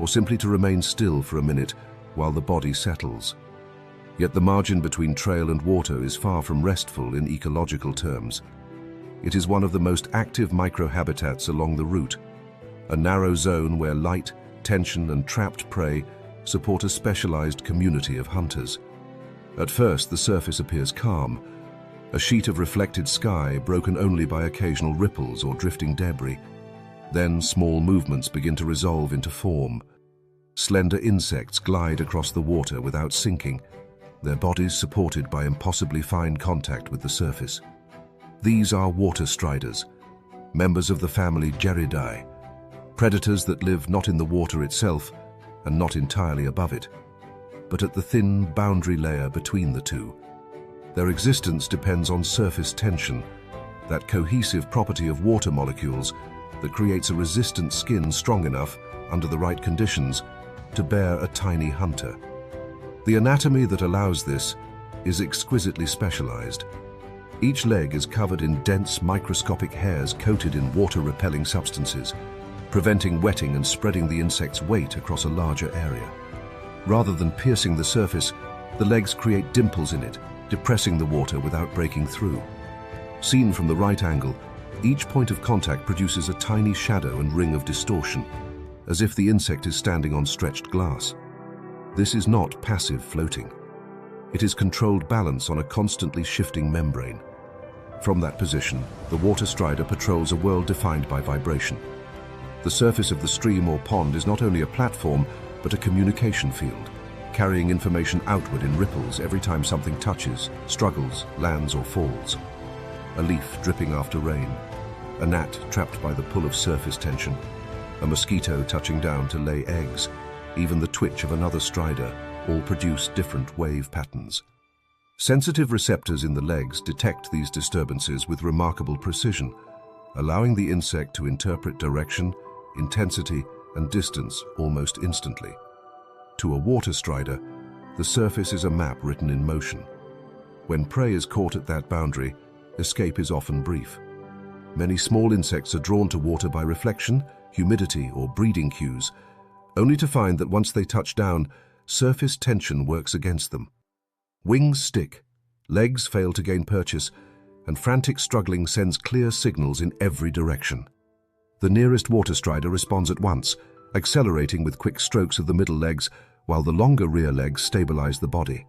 or simply to remain still for a minute while the body settles. Yet the margin between trail and water is far from restful in ecological terms. It is one of the most active microhabitats along the route, a narrow zone where light, tension, and trapped prey support a specialized community of hunters. At first, the surface appears calm, a sheet of reflected sky broken only by occasional ripples or drifting debris. Then small movements begin to resolve into form. Slender insects glide across the water without sinking, their bodies supported by impossibly fine contact with the surface. These are water striders, members of the family Geridae, predators that live not in the water itself and not entirely above it, but at the thin boundary layer between the two. Their existence depends on surface tension, that cohesive property of water molecules that creates a resistant skin strong enough, under the right conditions, to bear a tiny hunter. The anatomy that allows this is exquisitely specialized. Each leg is covered in dense microscopic hairs coated in water-repelling substances, preventing wetting and spreading the insect's weight across a larger area. Rather than piercing the surface, the legs create dimples in it, depressing the water without breaking through. Seen from the right angle, each point of contact produces a tiny shadow and ring of distortion, as if the insect is standing on stretched glass. This is not passive floating. It is controlled balance on a constantly shifting membrane. From that position, the water strider patrols a world defined by vibration. The surface of the stream or pond is not only a platform, but a communication field, carrying information outward in ripples every time something touches, struggles, lands, or falls. A leaf dripping after rain, a gnat trapped by the pull of surface tension, a mosquito touching down to lay eggs, even the twitch of another strider, all produce different wave patterns. Sensitive receptors in the legs detect these disturbances with remarkable precision, allowing the insect to interpret direction, intensity, and distance almost instantly. To a water strider, the surface is a map written in motion. When prey is caught at that boundary, escape is often brief. Many small insects are drawn to water by reflection, humidity, or breeding cues, only to find that once they touch down, surface tension works against them. Wings stick, legs fail to gain purchase, and frantic struggling sends clear signals in every direction. The nearest water strider responds at once, accelerating with quick strokes of the middle legs, while the longer rear legs stabilize the body.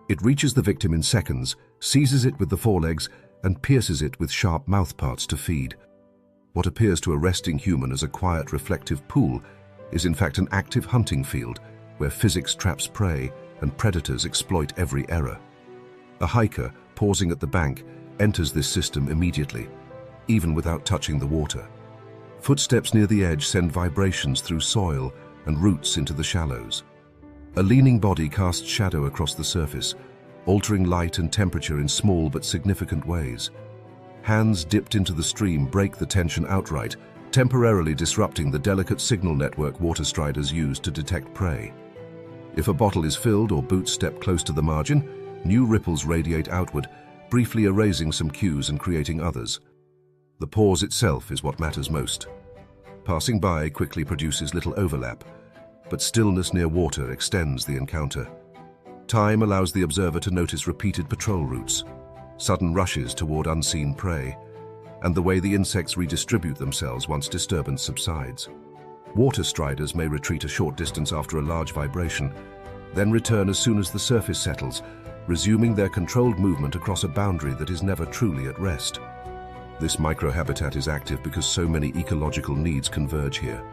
It reaches the victim in seconds, seizes it with the forelegs, and pierces it with sharp mouthparts to feed. What appears to a resting human as a quiet, reflective pool is in fact an active hunting field where physics traps prey and predators exploit every error. A hiker, pausing at the bank, enters this system immediately, even without touching the water. Footsteps near the edge send vibrations through soil and roots into the shallows. A leaning body casts shadow across the surface, altering light and temperature in small but significant ways. Hands dipped into the stream break the tension outright, temporarily disrupting the delicate signal network water striders use to detect prey. If a bottle is filled or boots step close to the margin, new ripples radiate outward, briefly erasing some cues and creating others. The pause itself is what matters most. Passing by quickly produces little overlap, but stillness near water extends the encounter. Time allows the observer to notice repeated patrol routes, sudden rushes toward unseen prey, and the way the insects redistribute themselves once disturbance subsides. Water striders may retreat a short distance after a large vibration, then return as soon as the surface settles, resuming their controlled movement across a boundary that is never truly at rest. This microhabitat is active because so many ecological needs converge here.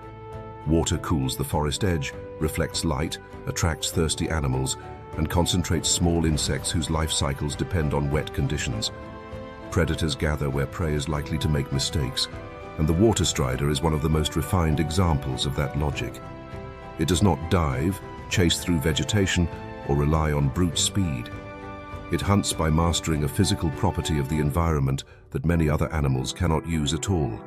Water cools the forest edge, reflects light, attracts thirsty animals, and concentrates small insects whose life cycles depend on wet conditions. Predators gather where prey is likely to make mistakes, and the water strider is one of the most refined examples of that logic. It does not dive, chase through vegetation, or rely on brute speed. It hunts by mastering a physical property of the environment that many other animals cannot use at all.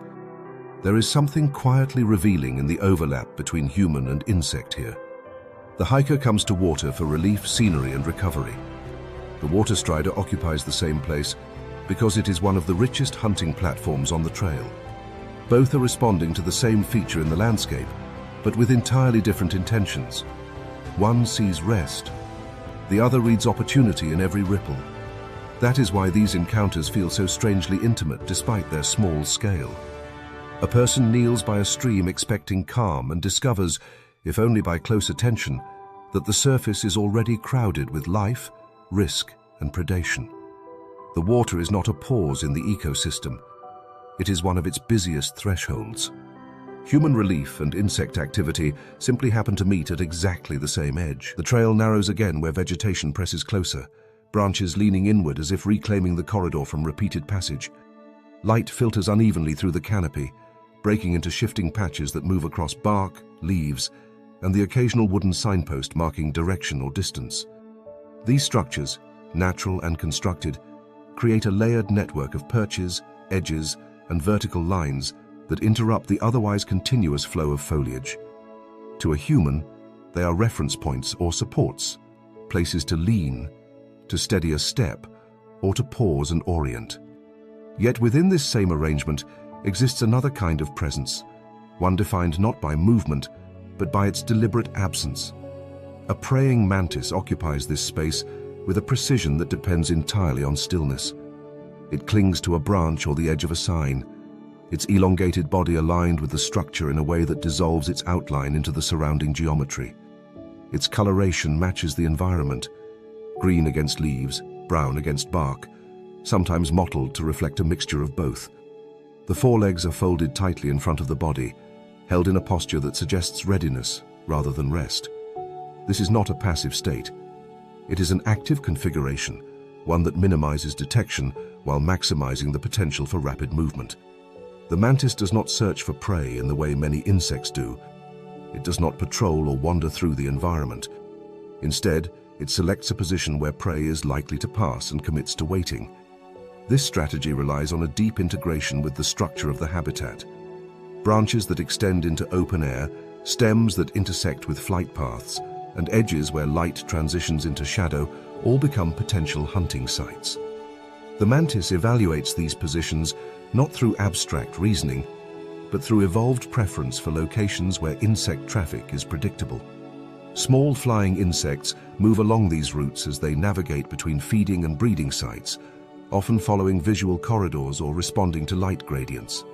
There is something quietly revealing in the overlap between human and insect here. The hiker comes to water for relief, scenery, and recovery. The water strider occupies the same place because it is one of the richest hunting platforms on the trail. Both are responding to the same feature in the landscape, but with entirely different intentions. One sees rest. The other reads opportunity in every ripple. That is why these encounters feel so strangely intimate despite their small scale. A person kneels by a stream expecting calm and discovers, if only by close attention, that the surface is already crowded with life, risk, and predation. The water is not a pause in the ecosystem. It is one of its busiest thresholds. Human relief and insect activity simply happen to meet at exactly the same edge. The trail narrows again where vegetation presses closer, branches leaning inward as if reclaiming the corridor from repeated passage. Light filters unevenly through the canopy, breaking into shifting patches that move across bark, leaves, and the occasional wooden signpost marking direction or distance. These structures, natural and constructed, create a layered network of perches, edges, and vertical lines that interrupt the otherwise continuous flow of foliage. To a human, they are reference points or supports, places to lean, to steady a step, or to pause and orient. Yet within this same arrangement exists another kind of presence, one defined not by movement, but by its deliberate absence. A praying mantis occupies this space with a precision that depends entirely on stillness. It clings to a branch or the edge of a sign, its elongated body aligned with the structure in a way that dissolves its outline into the surrounding geometry. Its coloration matches the environment, green against leaves, brown against bark, sometimes mottled to reflect a mixture of both. The forelegs are folded tightly in front of the body, held in a posture that suggests readiness rather than rest. This is not a passive state. It is an active configuration, one that minimizes detection while maximizing the potential for rapid movement. The mantis does not search for prey in the way many insects do. It does not patrol or wander through the environment. Instead, it selects a position where prey is likely to pass and commits to waiting. This strategy relies on a deep integration with the structure of the habitat. Branches that extend into open air, stems that intersect with flight paths, and edges where light transitions into shadow all become potential hunting sites. The mantis evaluates these positions not through abstract reasoning, but through evolved preference for locations where insect traffic is predictable. Small flying insects move along these routes as they navigate between feeding and breeding sites, often following visual corridors or responding to light gradients.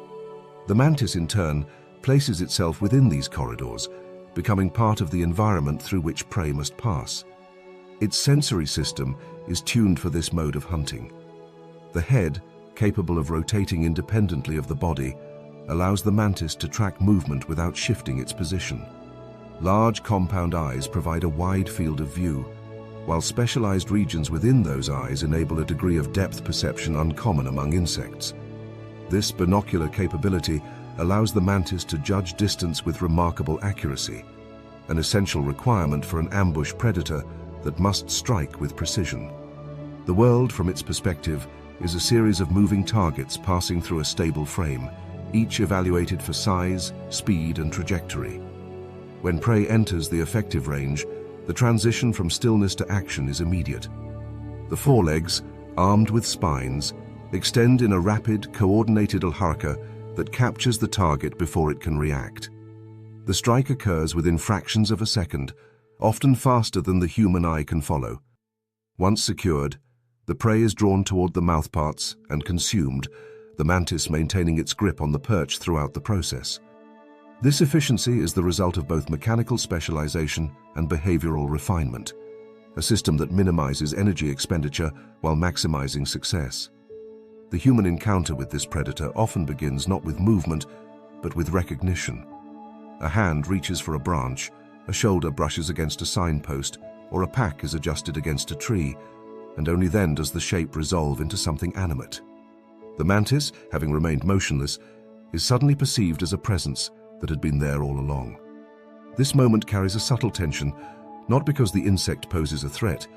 The mantis, in turn, places itself within these corridors, becoming part of the environment through which prey must pass. Its sensory system is tuned for this mode of hunting. The head, capable of rotating independently of the body, allows the mantis to track movement without shifting its position. Large compound eyes provide a wide field of view, while specialized regions within those eyes enable a degree of depth perception uncommon among insects. This binocular capability allows the mantis to judge distance with remarkable accuracy, an essential requirement for an ambush predator that must strike with precision. The world, from its perspective, is a series of moving targets passing through a stable frame, each evaluated for size, speed, and trajectory. When prey enters the effective range, the transition from stillness to action is immediate. The forelegs, armed with spines, extend in a rapid, coordinated alharka that captures the target before it can react. The strike occurs within fractions of a second, often faster than the human eye can follow. Once secured, the prey is drawn toward the mouthparts and consumed, the mantis maintaining its grip on the perch throughout the process. This efficiency is the result of both mechanical specialization and behavioral refinement, a system that minimizes energy expenditure while maximizing success. The human encounter with this predator often begins not with movement, but with recognition. A hand reaches for a branch, a shoulder brushes against a signpost, or a pack is adjusted against a tree, and only then does the shape resolve into something animate. The mantis, having remained motionless, is suddenly perceived as a presence that had been there all along. This moment carries a subtle tension, not because the insect poses a threat,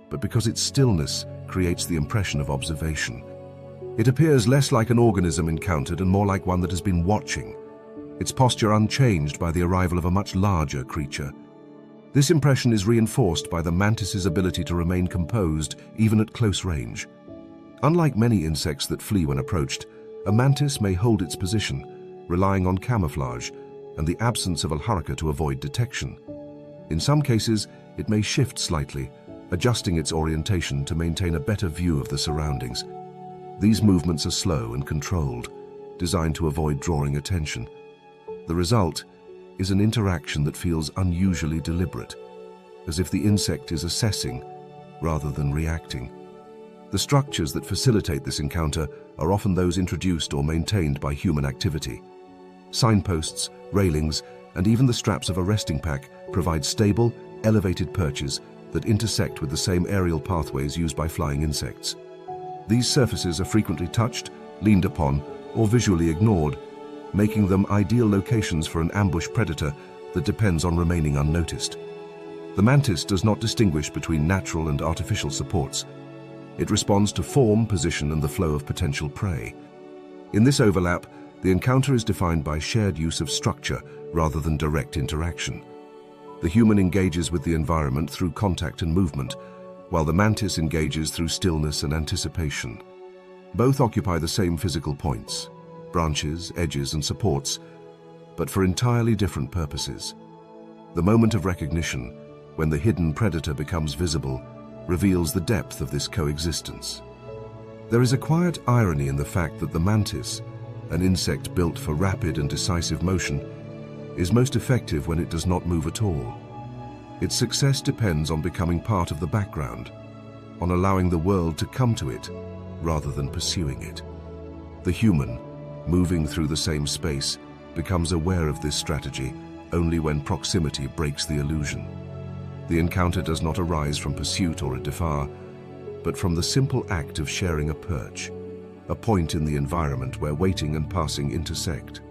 but because its stillness creates the impression of observation. It appears less like an organism encountered and more like one that has been watching, its posture unchanged by the arrival of a much larger creature. This impression is reinforced by the mantis's ability to remain composed even at close range. Unlike many insects that flee when approached, a mantis may hold its position, relying on camouflage and the absence of alharka to avoid detection. In some cases, it may shift slightly, adjusting its orientation to maintain a better view of the surroundings. These movements are slow and controlled, designed to avoid drawing attention. The result is an interaction that feels unusually deliberate, as if the insect is assessing rather than reacting. The structures that facilitate this encounter are often those introduced or maintained by human activity. Signposts, railings, and even the straps of a resting pack provide stable, elevated perches that intersect with the same aerial pathways used by flying insects. These surfaces are frequently touched, leaned upon, or visually ignored, making them ideal locations for an ambush predator that depends on remaining unnoticed. The mantis does not distinguish between natural and artificial supports. It responds to form, position, and the flow of potential prey. In this overlap, the encounter is defined by shared use of structure rather than direct interaction. The human engages with the environment through contact and movement, while the mantis engages through stillness and anticipation. Both occupy the same physical points, branches, edges, and supports, but for entirely different purposes. The moment of recognition, when the hidden predator becomes visible, reveals the depth of this coexistence. There is a quiet irony in the fact that the mantis, an insect built for rapid and decisive motion, is most effective when it does not move at all. Its success depends on becoming part of the background, on allowing the world to come to it rather than pursuing it. The human, moving through the same space, becomes aware of this strategy only when proximity breaks the illusion. The encounter does not arise from pursuit or a defer, but from the simple act of sharing a perch, a point in the environment where waiting and passing intersect.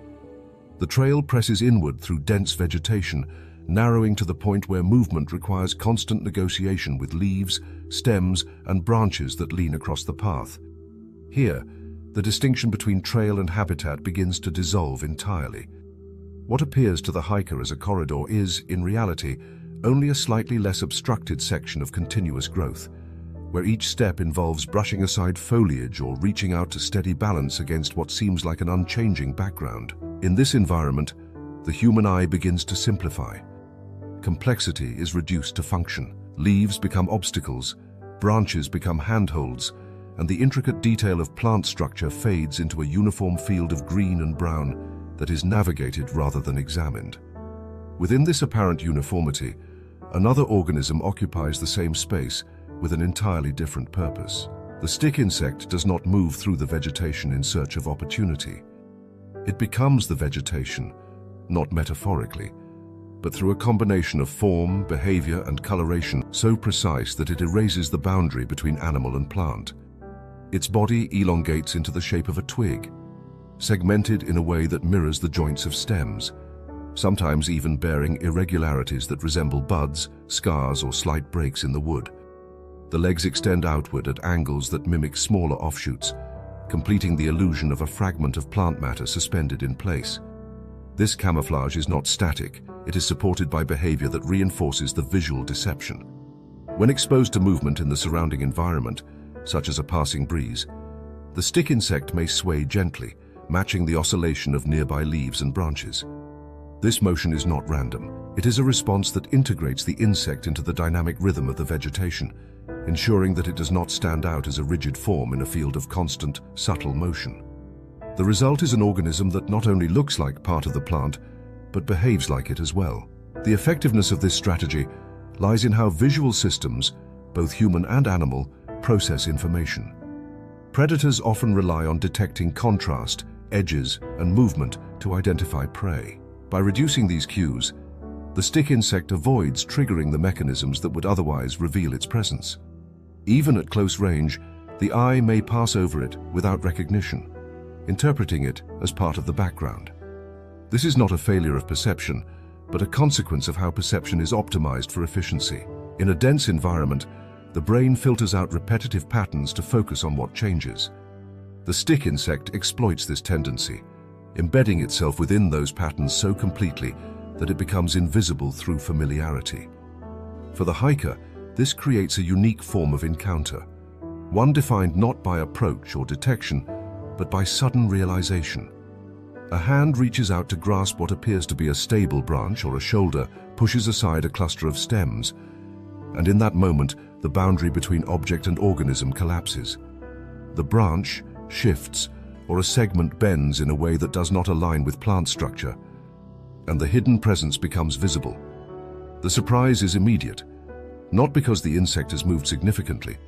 The trail presses inward through dense vegetation, narrowing to the point where movement requires constant negotiation with leaves, stems, and branches that lean across the path. Here, the distinction between trail and habitat begins to dissolve entirely. What appears to the hiker as a corridor is, in reality, only a slightly less obstructed section of continuous growth, where each step involves brushing aside foliage or reaching out to steady balance against what seems like an unchanging background. In this environment, the human eye begins to simplify. Complexity is reduced to function. Leaves become obstacles, branches become handholds, and the intricate detail of plant structure fades into a uniform field of green and brown that is navigated rather than examined. Within this apparent uniformity, another organism occupies the same space with an entirely different purpose. The stick insect does not move through the vegetation in search of opportunity. It becomes the vegetation, not metaphorically, but through a combination of form, behavior, and coloration so precise that it erases the boundary between animal and plant. Its body elongates into the shape of a twig, segmented in a way that mirrors the joints of stems, sometimes even bearing irregularities that resemble buds, scars, or slight breaks in the wood. The legs extend outward at angles that mimic smaller offshoots, completing the illusion of a fragment of plant matter suspended in place. This camouflage is not static, it is supported by behavior that reinforces the visual deception. When exposed to movement in the surrounding environment, such as a passing breeze, the stick insect may sway gently, matching the oscillation of nearby leaves and branches. This motion is not random. It is a response that integrates the insect into the dynamic rhythm of the vegetation, ensuring that it does not stand out as a rigid form in a field of constant, subtle motion. The result is an organism that not only looks like part of the plant, but behaves like it as well. The effectiveness of this strategy lies in how visual systems, both human and animal, process information. Predators often rely on detecting contrast, edges, and movement to identify prey. By reducing these cues, the stick insect avoids triggering the mechanisms that would otherwise reveal its presence. Even at close range, the eye may pass over it without recognition, interpreting it as part of the background. This is not a failure of perception, but a consequence of how perception is optimized for efficiency. In a dense environment, the brain filters out repetitive patterns to focus on what changes. The stick insect exploits this tendency, embedding itself within those patterns so completely that it becomes invisible through familiarity. For the hiker, this creates a unique form of encounter, one defined not by approach or detection, but by sudden realization. A hand reaches out to grasp what appears to be a stable branch, or a shoulder pushes aside a cluster of stems, and in that moment, the boundary between object and organism collapses. The branch shifts, or a segment bends in a way that does not align with plant structure, and the hidden presence becomes visible. The surprise is immediate, not because the insect has moved significantly,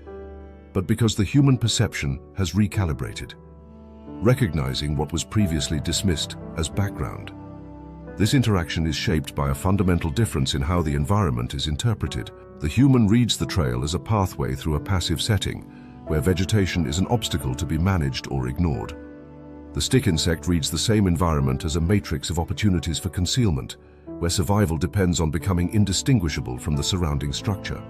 but because the human perception has recalibrated, recognizing what was previously dismissed as background. This interaction is shaped by a fundamental difference in how the environment is interpreted. The human reads the trail as a pathway through a passive setting, where vegetation is an obstacle to be managed or ignored. The stick insect reads the same environment as a matrix of opportunities for concealment, where survival depends on becoming indistinguishable from the surrounding structure.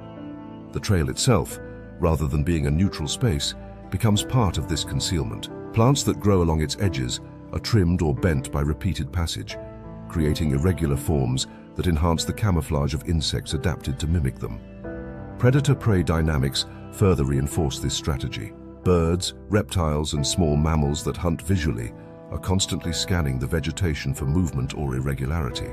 The trail itself, rather than being a neutral space, becomes part of this concealment. Plants that grow along its edges are trimmed or bent by repeated passage, creating irregular forms that enhance the camouflage of insects adapted to mimic them. Predator-prey dynamics further reinforce this strategy. Birds, reptiles, and small mammals that hunt visually are constantly scanning the vegetation for movement or irregularity.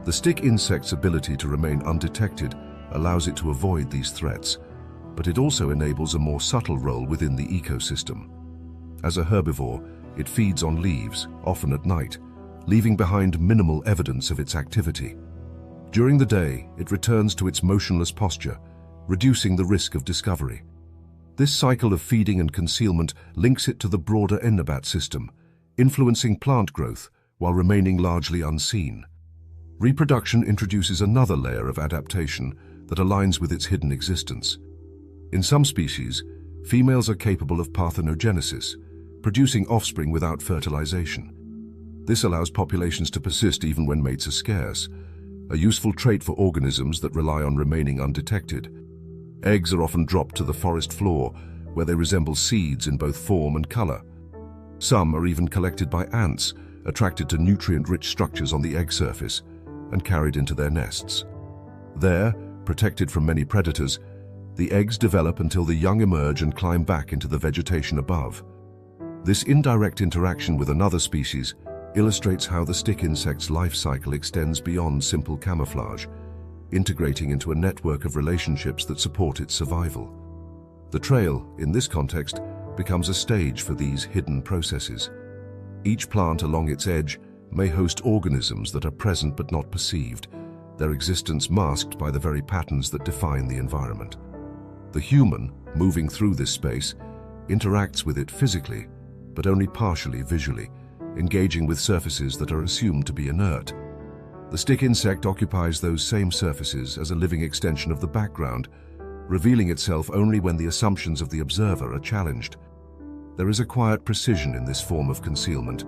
The stick insect's ability to remain undetected allows it to avoid these threats, but it also enables a more subtle role within the ecosystem. As a herbivore, it feeds on leaves, often at night, leaving behind minimal evidence of its activity. During the day, it returns to its motionless posture, reducing the risk of discovery. This cycle of feeding and concealment links it to the broader Ennebat system, influencing plant growth while remaining largely unseen. Reproduction introduces another layer of adaptation that aligns with its hidden existence. In some species, females are capable of parthenogenesis, producing offspring without fertilization. This allows populations to persist even when mates are scarce, a useful trait for organisms that rely on remaining undetected. Eggs are often dropped to the forest floor, where they resemble seeds in both form and color. Some are even collected by ants, attracted to nutrient-rich structures on the egg surface, and carried into their nests. There, protected from many predators, the eggs develop until the young emerge and climb back into the vegetation above. This indirect interaction with another species illustrates how the stick insect's life cycle extends beyond simple camouflage, integrating into a network of relationships that support its survival. The trail, in this context, becomes a stage for these hidden processes. Each plant along its edge may host organisms that are present but not perceived, their existence masked by the very patterns that define the environment. The human, moving through this space, interacts with it physically, but only partially visually, engaging with surfaces that are assumed to be inert. The stick insect occupies those same surfaces as a living extension of the background, revealing itself only when the assumptions of the observer are challenged. There is a quiet precision in this form of concealment.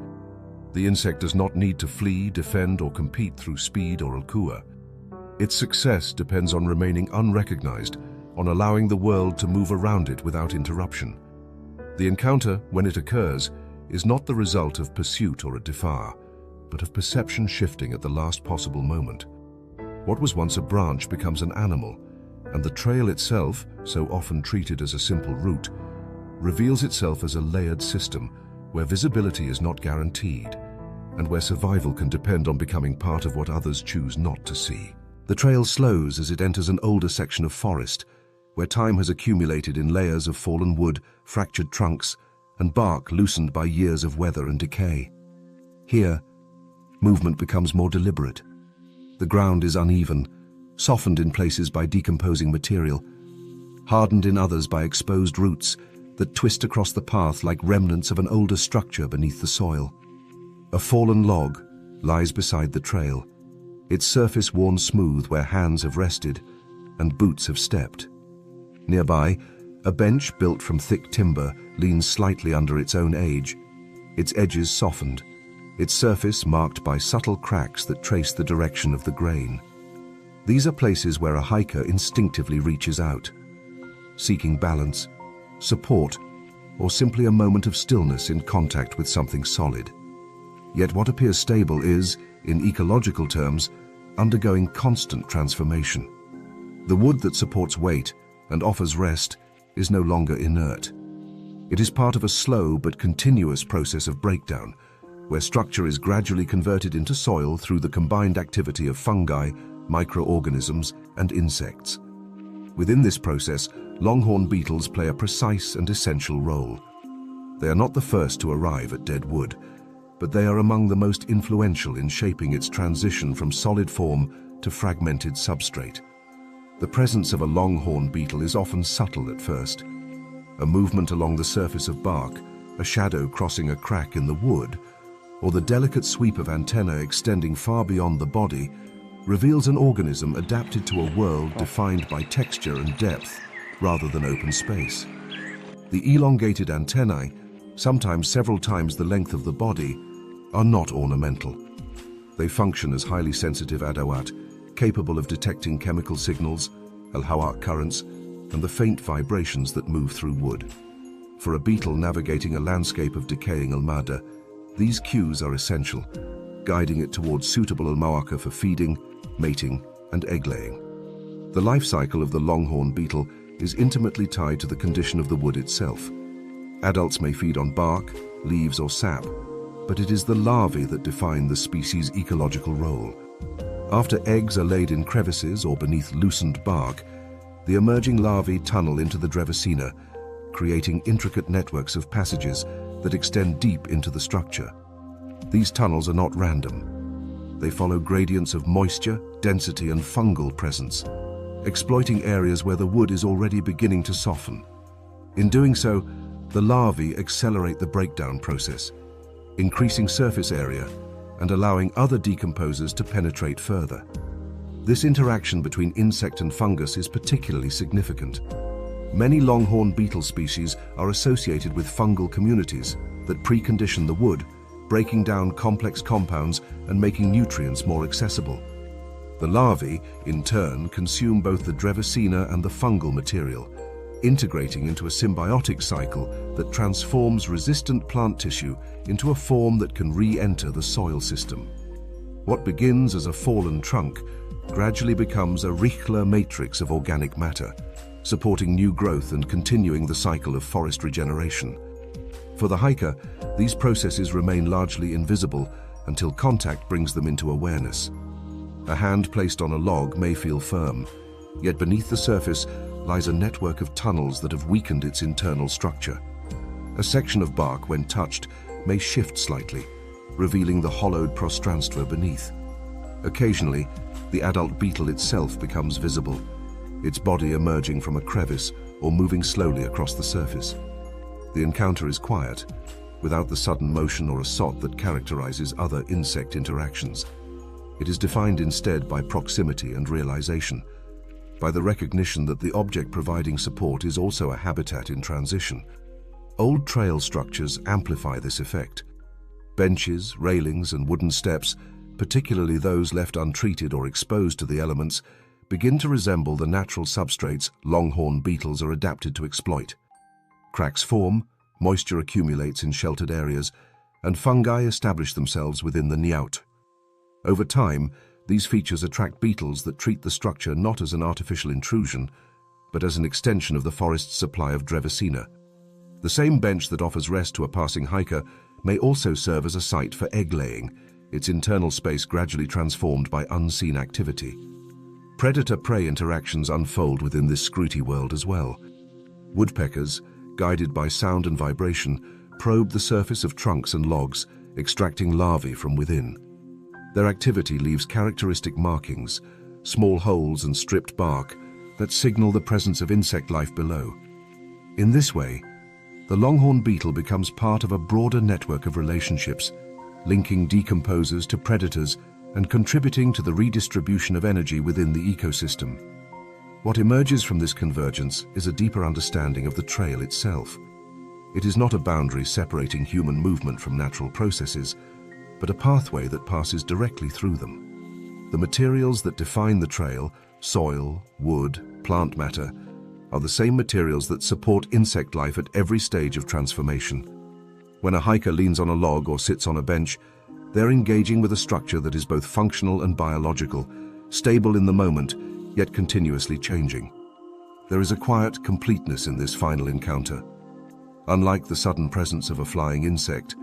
The insect does not need to flee, defend, or compete through speed or alkua. Its success depends on remaining unrecognized, on allowing the world to move around it without interruption. The encounter, when it occurs, is not the result of pursuit or a defer, but of perception shifting at the last possible moment. What was once a branch becomes an animal, and the trail itself, so often treated as a simple route, reveals itself as a layered system where visibility is not guaranteed, and where survival can depend on becoming part of what others choose not to see. The trail slows as it enters an older section of forest, where time has accumulated in layers of fallen wood, fractured trunks, and bark loosened by years of weather and decay. Here, movement becomes more deliberate. The ground is uneven, softened in places by decomposing material, hardened in others by exposed roots that twist across the path like remnants of an older structure beneath the soil. A fallen log lies beside the trail, its surface worn smooth where hands have rested and boots have stepped. Nearby, a bench built from thick timber leans slightly under its own age, its edges softened, its surface marked by subtle cracks that trace the direction of the grain. These are places where a hiker instinctively reaches out, seeking balance, support, or simply a moment of stillness in contact with something solid. Yet what appears stable is, in ecological terms, undergoing constant transformation. The wood that supports weight and offers rest is no longer inert. It is part of a slow but continuous process of breakdown, where structure is gradually converted into soil through the combined activity of fungi, microorganisms, and insects. Within this process, longhorn beetles play a precise and essential role. They are not the first to arrive at dead wood, but they are among the most influential in shaping its transition from solid form to fragmented substrate. The presence of a longhorn beetle is often subtle at first. A movement along the surface of bark, a shadow crossing a crack in the wood, or the delicate sweep of antennae extending far beyond the body reveals an organism adapted to a world defined by texture and depth rather than open space. The elongated antennae, sometimes several times the length of the body, are not ornamental. They function as highly sensitive adawat, capable of detecting chemical signals, al-hawa currents, and the faint vibrations that move through wood. For a beetle navigating a landscape of decaying almada, these cues are essential, guiding it towards suitable almawaka for feeding, mating, and egg-laying. The life cycle of the longhorn beetle is intimately tied to the condition of the wood itself. Adults may feed on bark, leaves, or sap, but it is the larvae that define the species' ecological role. After eggs are laid in crevices or beneath loosened bark, the emerging larvae tunnel into the Drevacina, creating intricate networks of passages that extend deep into the structure. These tunnels are not random. They follow gradients of moisture, density, and fungal presence, exploiting areas where the wood is already beginning to soften. In doing so, the larvae accelerate the breakdown process, increasing surface area and allowing other decomposers to penetrate further. This interaction between insect and fungus is particularly significant. Many longhorn beetle species are associated with fungal communities that precondition the wood, breaking down complex compounds and making nutrients more accessible. The larvae, in turn, consume both the Drevacina and the fungal material, integrating into a symbiotic cycle that transforms resistant plant tissue into a form that can re-enter the soil system. What begins as a fallen trunk gradually becomes a Richler matrix of organic matter, supporting new growth and continuing the cycle of forest regeneration. For the hiker, these processes remain largely invisible until contact brings them into awareness. A hand placed on a log may feel firm, yet beneath the surface lies a network of tunnels that have weakened its internal structure. A section of bark, when touched, may shift slightly, revealing the hollowed prostranstva beneath. Occasionally, the adult beetle itself becomes visible, its body emerging from a crevice or moving slowly across the surface. The encounter is quiet, without the sudden motion or assault that characterizes other insect interactions. It is defined instead by proximity and realization, by the recognition that the object providing support is also a habitat in transition. Old trail structures amplify this effect. Benches, railings, and wooden steps, particularly those left untreated or exposed to the elements, begin to resemble the natural substrates longhorn beetles are adapted to exploit. Cracks form, moisture accumulates in sheltered areas, and fungi establish themselves within the nyout. Over time, these features attract beetles that treat the structure not as an artificial intrusion, but as an extension of the forest's supply of Drevacina. The same bench that offers rest to a passing hiker may also serve as a site for egg-laying, its internal space gradually transformed by unseen activity. Predator-prey interactions unfold within this scrutiny world as well. Woodpeckers, guided by sound and vibration, probe the surface of trunks and logs, extracting larvae from within. Their activity leaves characteristic markings, small holes and stripped bark, that signal the presence of insect life below. In this way, the longhorn beetle becomes part of a broader network of relationships, linking decomposers to predators and contributing to the redistribution of energy within the ecosystem. What emerges from this convergence is a deeper understanding of the trail itself. It is not a boundary separating human movement from natural processes, but a pathway that passes directly through them. The materials that define the trail, soil, wood, plant matter, are the same materials that support insect life at every stage of transformation. When a hiker leans on a log or sits on a bench, they're engaging with a structure that is both functional and biological, stable in the moment, yet continuously changing. There is a quiet completeness in this final encounter. Unlike the sudden presence of a flying insect,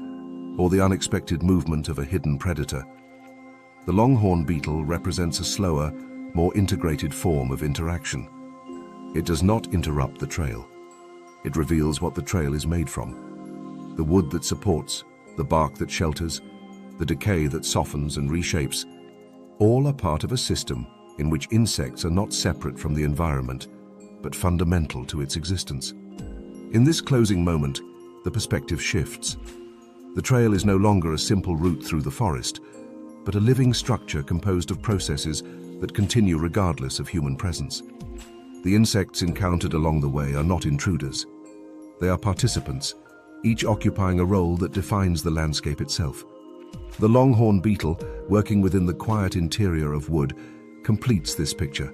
or the unexpected movement of a hidden predator, the longhorn beetle represents a slower, more integrated form of interaction. It does not interrupt the trail. It reveals what the trail is made from. The wood that supports, the bark that shelters, the decay that softens and reshapes, all are part of a system in which insects are not separate from the environment, but fundamental to its existence. In this closing moment, the perspective shifts. The trail is no longer a simple route through the forest, but a living structure composed of processes that continue regardless of human presence. The insects encountered along the way are not intruders. They are participants, each occupying a role that defines the landscape itself. The longhorn beetle, working within the quiet interior of wood, completes this picture,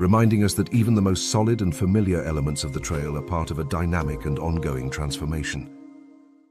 reminding us that even the most solid and familiar elements of the trail are part of a dynamic and ongoing transformation.